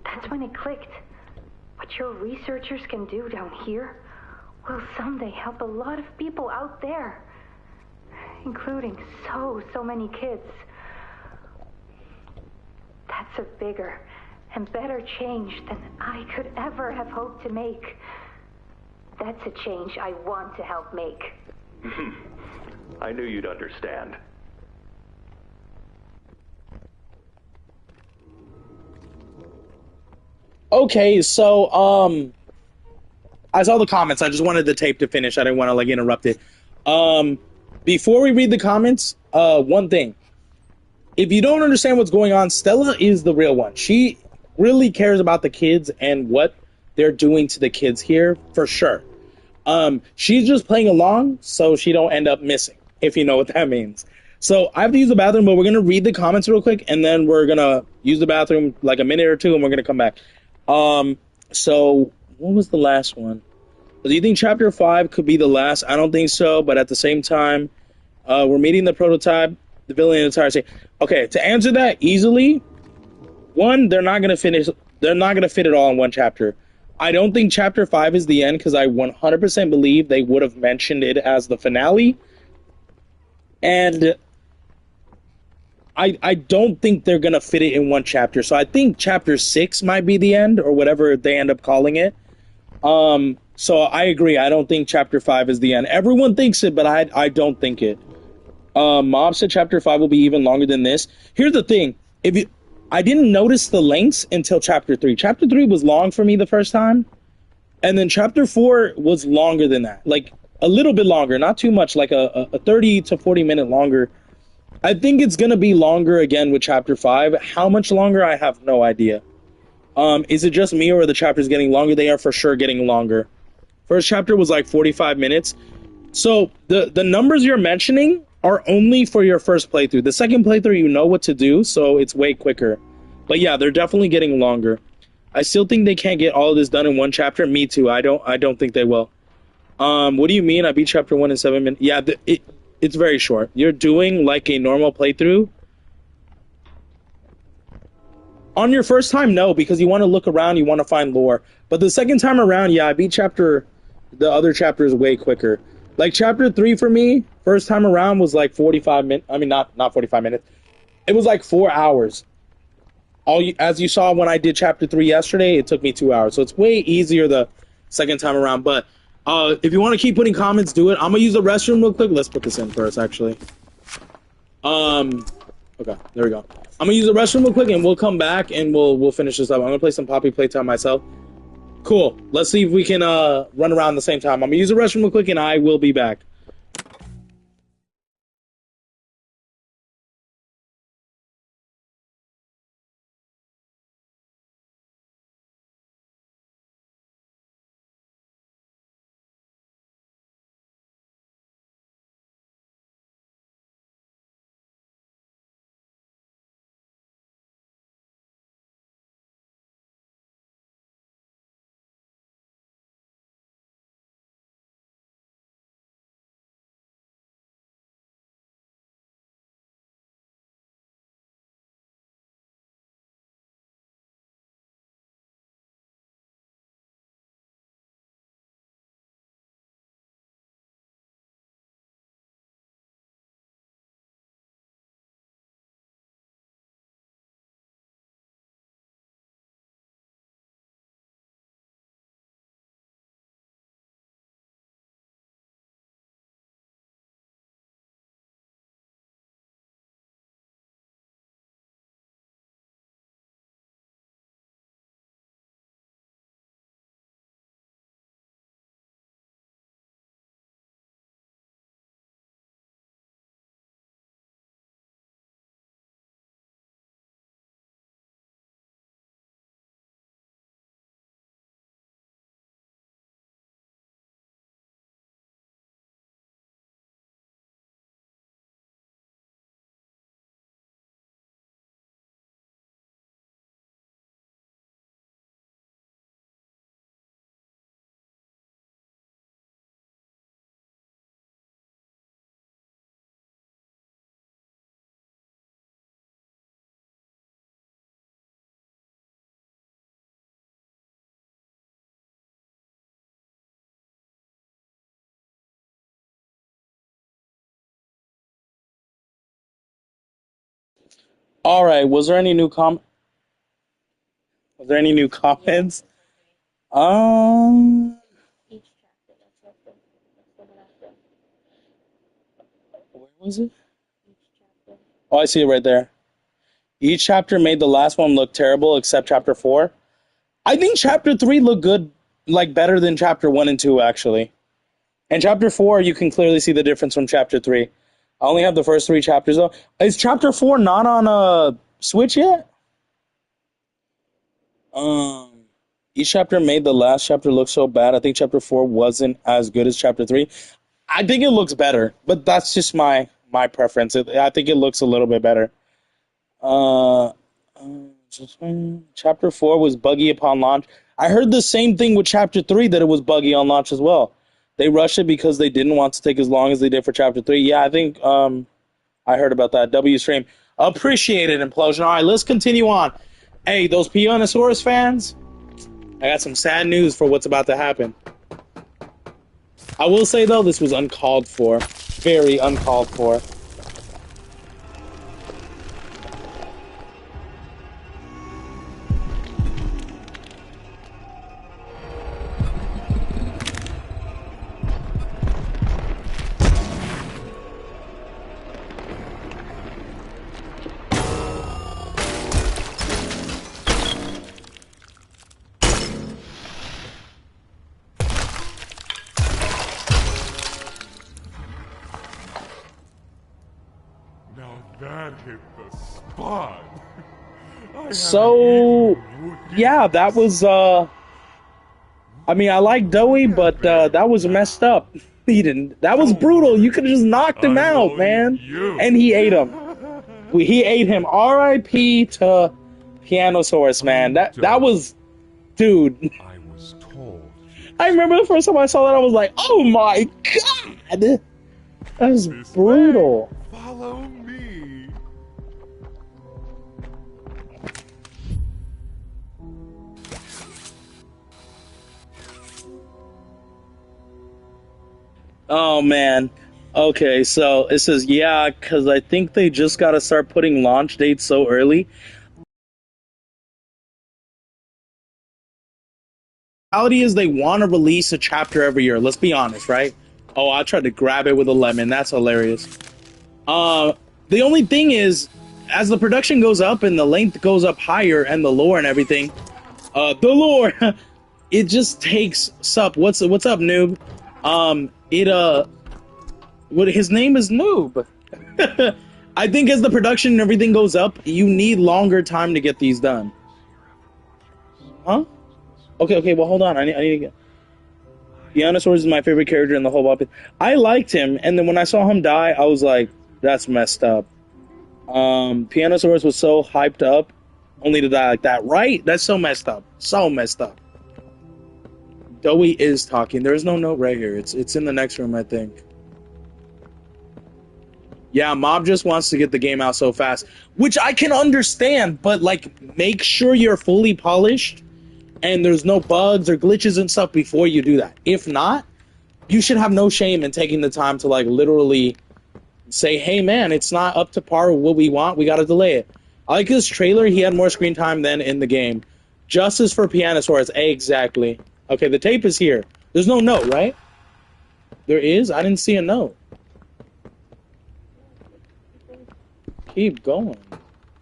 that's when it clicked. What your researchers can do down here will someday help a lot of people out there. Including so many kids. That's a bigger and better change than I could ever have hoped to make. That's a change I want to help make. I knew you'd understand. Okay, so I saw the comments. I just wanted the tape to finish. I didn't want to like interrupt it. Before we read the comments, one thing. If you don't understand what's going on, Stella is the real one. She really cares about the kids and what they're doing to the kids here, for sure. She's just playing along so she don't end up missing, if you know what that means. So I have to use the bathroom, but we're going to read the comments real quick, and then we're going to use the bathroom like a minute or two, and we're going to come back. So what was the last one? Do you think Chapter 5 could be the last? I don't think so, but at the same time, we're meeting the prototype, the villain, and the entire scene. Okay, to answer that easily, one, they're not going to fit it all in one chapter. I don't think Chapter 5 is the end because I 100% believe they would have mentioned it as the finale. And I don't think they're going to fit it in one chapter. So I think Chapter 6 might be the end or whatever they end up calling it. So I agree. I don't think Chapter 5 is the end. Everyone thinks it, but I don't think it. Mob said Chapter 5 will be even longer than this. Here's the thing. I didn't notice the lengths until Chapter 3. Chapter 3 was long for me the first time. And then Chapter 4 was longer than that. Like, a little bit longer. Not too much. Like a 30 to 40 minute longer. I think it's going to be longer again with Chapter 5. How much longer? I have no idea. Is it just me or are the chapters getting longer? They are for sure getting longer. First chapter was like 45 minutes. So the numbers you're mentioning are only for your first playthrough. The second playthrough, you know what to do, so it's way quicker. But yeah, they're definitely getting longer. I still think they can't get all of this done in one chapter. Me too. I don't think they will. What do you mean? I beat chapter 1 in 7 minutes. Yeah, it's very short. You're doing like a normal playthrough. On your first time, no, because you want to look around, you want to find lore. But the second time around, yeah, I beat the other chapters way quicker. Like Chapter 3 for me, first time around was like 45 minutes. I mean, not 45 minutes. It was like 4 hours. As you saw when I did Chapter 3 yesterday, it took me 2 hours. So it's way easier the second time around. But if you want to keep putting comments, do it. I'm going to use the restroom real quick. Let's put this in first, actually. Okay, there we go. I'm gonna use the restroom real quick, and we'll come back and we'll finish this up. I'm gonna play some Poppy Playtime myself. Cool. Let's see if we can run around at the same time. I'm gonna use the restroom real quick, and I will be back. All right. Was there any new Was there any new comments? Um, Each chapter, that's the last one. where was it? Each chapter. Oh, I see it right there. Each chapter made the last one look terrible except chapter 4. I think chapter 3 looked good, like better than chapter 1 and 2, actually. And chapter 4, you can clearly see the difference from chapter 3. I only have the first 3 chapters, though. Is chapter 4 not on Switch yet? Each chapter made the last chapter look so bad. I think chapter 4 wasn't as good as chapter 3. I think it looks better, but that's just my preference. I think it looks a little bit better. Chapter 4 was buggy upon launch. I heard the same thing with chapter 3, that it was buggy on launch as well. They rushed it because they didn't want to take as long as they did for chapter 3. Yeah, I think I heard about that. W stream. Appreciate it, Implosion. All right, let's continue on. Hey, those Pionosaurus fans, I got some sad news for what's about to happen. I will say, though, this was uncalled for. Very uncalled for. That hit the spot. So, yeah, that was, I mean, I like Doey, but that was messed up. That was brutal. You could have just knocked him out, man. And he ate him. He ate him. R.I.P. to Pianosaurus, man. That was, dude. I was told. I remember the first time I saw that, I was like, oh my god. That was brutal. Follow me. Oh, man. Okay, so it says, yeah, because I think they just got to start putting launch dates so early. The reality is they want to release a chapter every year. Let's be honest, right? Oh, I tried to grab it with a lemon. That's hilarious. The only thing is, as the production goes up and the length goes up higher and the lore and everything, it just takes sup. What's up, noob? His name is Noob. I think as the production and everything goes up, you need longer time to get these done. Huh? Okay, well, hold on. I need to get... Pianosaurus is my favorite character in the whole Bop. I liked him, and then when I saw him die, I was like, that's messed up. Pianosaurus was so hyped up, only to die like that, right? That's so messed up. So messed up. Doey is talking. There's no note right here. It's in the next room, I think. Yeah, Mob just wants to get the game out so fast, which I can understand, but like, make sure you're fully polished and there's no bugs or glitches and stuff before you do that. If not, you should have no shame in taking the time to like literally say, hey man, it's not up to par with what we want, we gotta delay it. I like this trailer, he had more screen time than in the game. Justice for Pianosaurus, exactly. Okay, the tape is here. There's no note, right? There is? I didn't see a note. Keep going.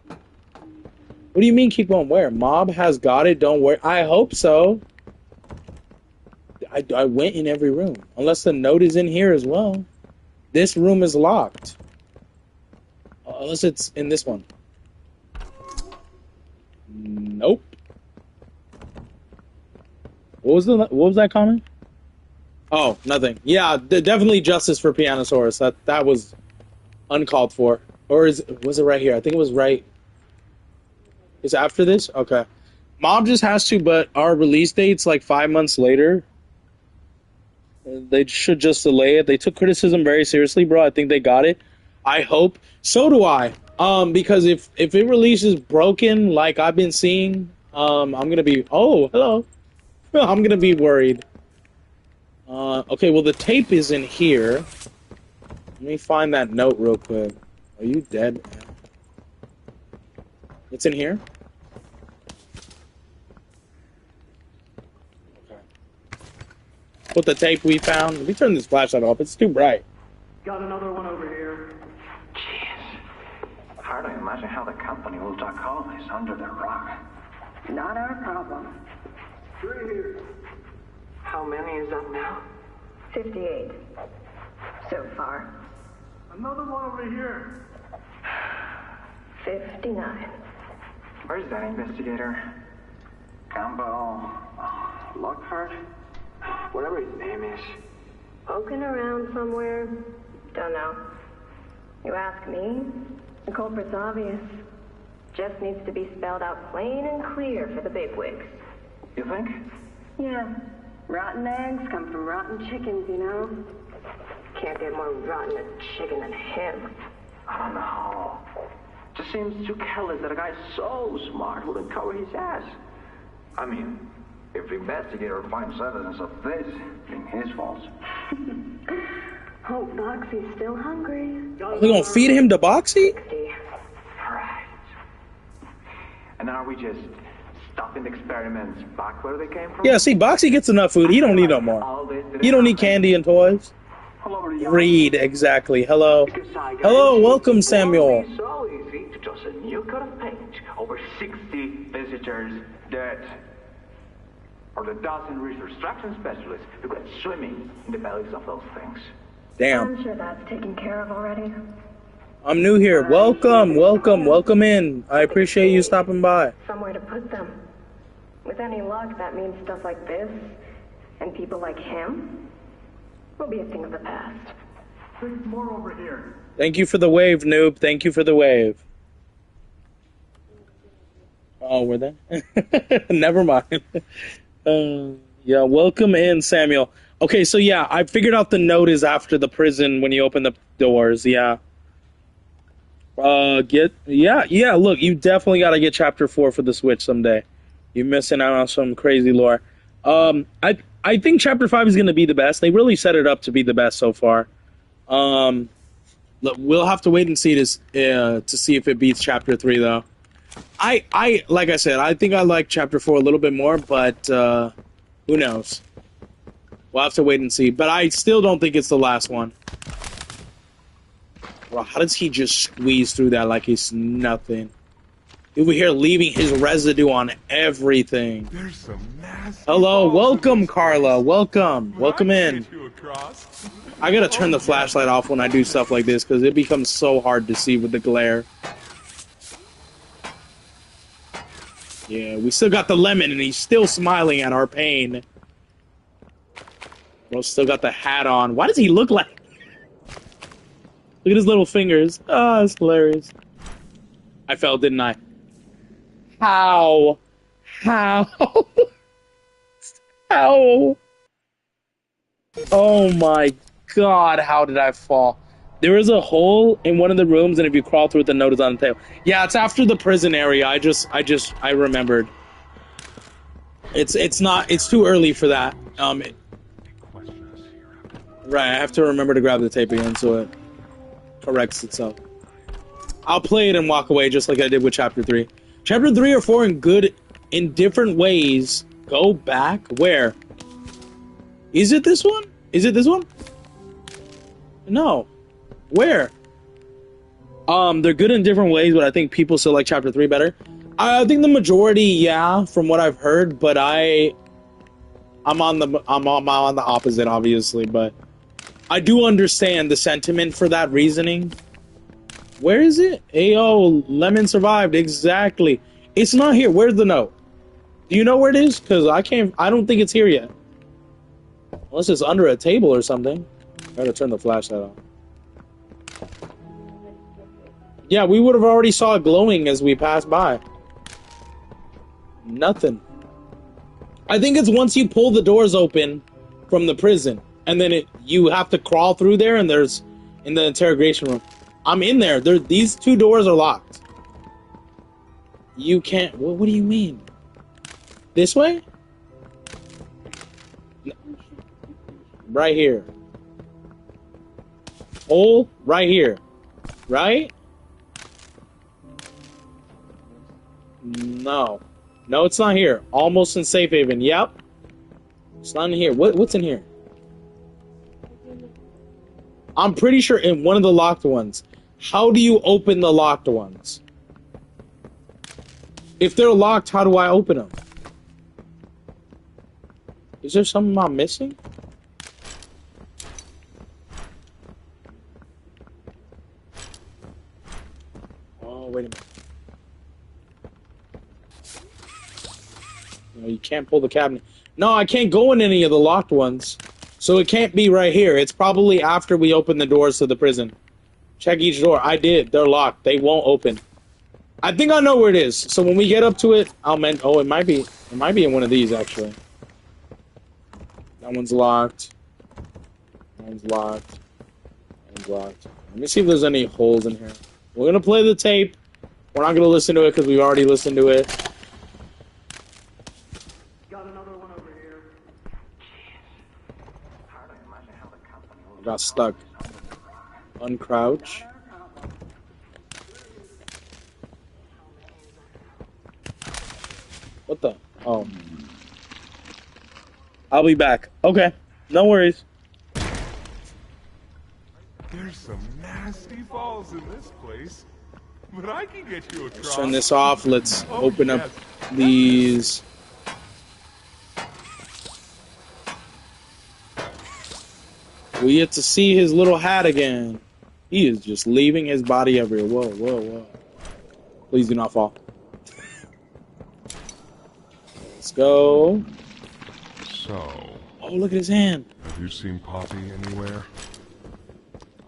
What do you mean keep going? Where? Mob has got it, don't worry. I hope so. I went in every room. Unless the note is in here as well. This room is locked. Unless it's in this one. Nope. What was that comment? Oh, nothing. Yeah, definitely justice for Pianosaurus. That was uncalled for. Or was it right here? I think it was right. Is it after this? Okay. Mob just has to, but our release date's like 5 months later. They should just delay it. They took criticism very seriously, bro. I think they got it. I hope. So do I. Because if it releases broken like I've been seeing, I'm gonna be... Oh, hello. I'm gonna be worried. Okay, well the tape is in here. Let me find that note real quick. Are you dead? It's in here? with the tape we found. Let me turn this flashlight off. It's too bright. Got another one over here. Jeez. Hard to imagine how the company will duck all this under the rug. Not our problem. 3 here. How many is that now? 58. So far. Another one over here. 59. Where's that investigator? Campbell, Lockhart, whatever his name is. Poking around somewhere? Don't know. You ask me? The culprit's obvious. Just needs to be spelled out plain and clear for the bigwigs. You think? Yeah. Rotten eggs come from rotten chickens, you know? Can't get more rotten a chicken than him. I don't know. Just seems too careless that a guy so smart wouldn't cover his ass. I mean, if the investigator finds evidence of this, it's his fault. Hope Boxy's still hungry. Are they gonna feed him to Boxy? Right. And are we just stopping the experiments back where they came from? Yeah, see, Boxy gets enough food. He don't need no more. He don't need candy and toys. Read, exactly. Hello. Hello, welcome, Samuel. So easy to toss a new coat of paint over 60 visitors dead. Or the dozen reconstruction specialists who got swimming in the bellies of those things. Damn. I'm sure that's taken care of already. I'm new here. Welcome, welcome, welcome in. I appreciate you stopping by. Somewhere to put them. With any luck, that means stuff like this, and people like him, will be a thing of the past. There's more over here. Thank you for the wave, noob. Thank you for the wave. Oh, were they? Never mind. Yeah, welcome in, Samuel. Okay, so yeah, I figured out the note is after the prison when you open the doors. Yeah. Look, you definitely got to get chapter 4 for the Switch someday. You're missing out on some crazy lore. I think chapter 5 is going to be the best. They really set it up to be the best so far. Look, we'll have to wait and see this to see if it beats chapter 3 though. I like I said, I think I like chapter 4 a little bit more, but who knows? We'll have to wait and see. But I still don't think it's the last one. Bro, how does he just squeeze through that like it's nothing? Over here leaving his residue on everything. There's some nasty Hello, balls welcome, Carla. Welcome. Welcome in. I gotta turn the flashlight off when I do stuff like this because it becomes so hard to see with the glare. Yeah, we still got the lemon and he's still smiling at our pain. Bro, still got the hat on. Why does he look like... Look at his little fingers. Oh, it's hilarious. I fell, didn't I? How? How? How? Oh my god, how did I fall? There is a hole in one of the rooms, and if you crawl through it, the note is on the table. Yeah, it's after the prison area. I remembered. It's too early for that. Right, I have to remember to grab the tape again so it corrects itself. I'll play it and walk away just like I did with chapter 3. Chapter 3 or 4 in different ways. Go back where? Is it this one? Is it this one? No. Where? They're good in different ways, but I think people still like chapter 3 better. I think the majority, yeah, from what I've heard, but I'm on the opposite, obviously, but I do understand the sentiment for that reasoning. Where is it? Ayo, Lemon survived, exactly. It's not here. Where's the note? Do you know where it is? Because I don't think it's here yet. Unless it's under a table or something. I gotta turn the flashlight on. Yeah, we would have already saw it glowing as we passed by. Nothing. I think it's once you pull the doors open from the prison, and then you have to crawl through there, and there's in the interrogation room. I'm in there. These two doors are locked. You can't. What do you mean? This way? Right here. Hole right here. Right? No. No, it's not here. Almost in safe haven. Yep. It's not in here. What's in here? I'm pretty sure in one of the locked ones. How do you open the locked ones? If they're locked, how do I open them? Is there something I'm missing? Oh, wait a minute. No, you can't pull the cabinet. No, I can't go in any of the locked ones. So it can't be right here. It's probably after we open the doors to the prison. Check each door. I did. They're locked. They won't open. I think I know where it is. So when we get up to it, I'll mention. Oh, it might be in one of these actually. That one's locked. That one's locked. That one's locked. Let me see if there's any holes in here. We're gonna play the tape. We're not gonna listen to it because we've already listened to it. Got another one over here. I got stuck. Uncrouch. What the? Oh. I'll be back. Okay. No worries. There's some nasty falls in this place, but I can get you across. Let's turn this off. Let's open up these. We get to see his little hat again. He is just leaving his body everywhere. Whoa, whoa, whoa. Please do not fall. Let's go. So. Oh, look at his hand. Have you seen Poppy anywhere?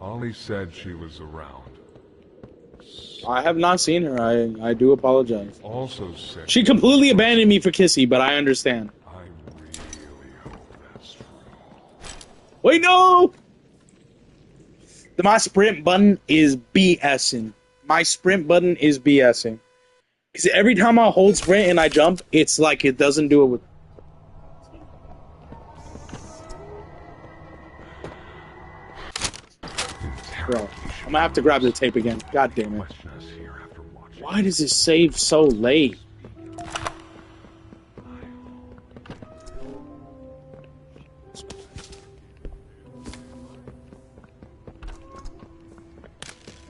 Ollie said she was around. I have not seen her. I do apologize. Also said she completely abandoned me for Kissy, but I understand. I really hope that's true. Wait, no! My sprint button is BSing. My sprint button is BSing. Because every time I hold sprint and I jump, it's like it doesn't do it with... Bro, I'm gonna have to grab the tape again. God damn it. Why does it save so late? Turn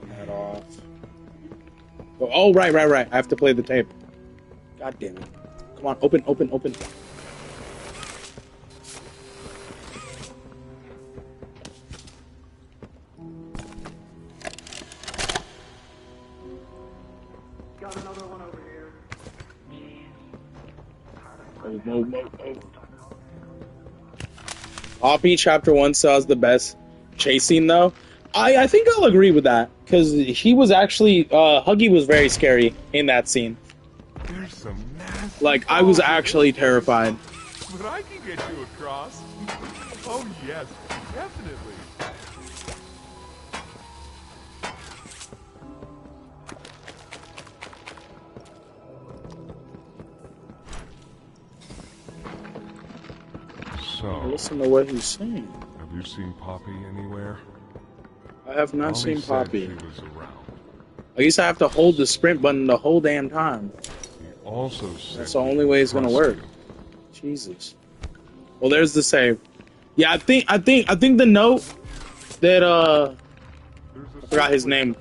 that off. Oh, right. I have to play the tape. God damn it. Come on, open. Got another one over here. Oh. Poppy Chapter 1 still has the best chase scene, though. I think I'll agree with that, because he was actually, Huggy was very scary in that scene. There's some nasty like, I was actually terrified. But I can get you across. Oh, yes, definitely. So, listen to what he's saying. Have you seen Poppy anywhere? I have not Ollie seen Poppy. She was around. I guess I have to hold the sprint button the whole damn time. He also said that's the only way it's gonna work. Jesus. Well, there's the save. Yeah, I think the note that I forgot his name.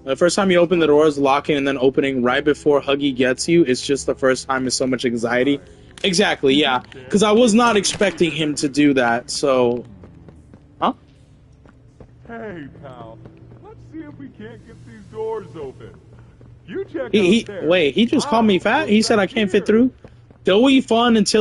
The first time you open the doors, locking and then opening right before Huggy gets you, it's just the first time is so much anxiety. Exactly, yeah. Because I was not expecting him to do that, so... Huh? Hey, pal. Let's see if we can't get these doors open. You check out there. Wait, he just called me fat? He said I can't fit through? Go eat fun until...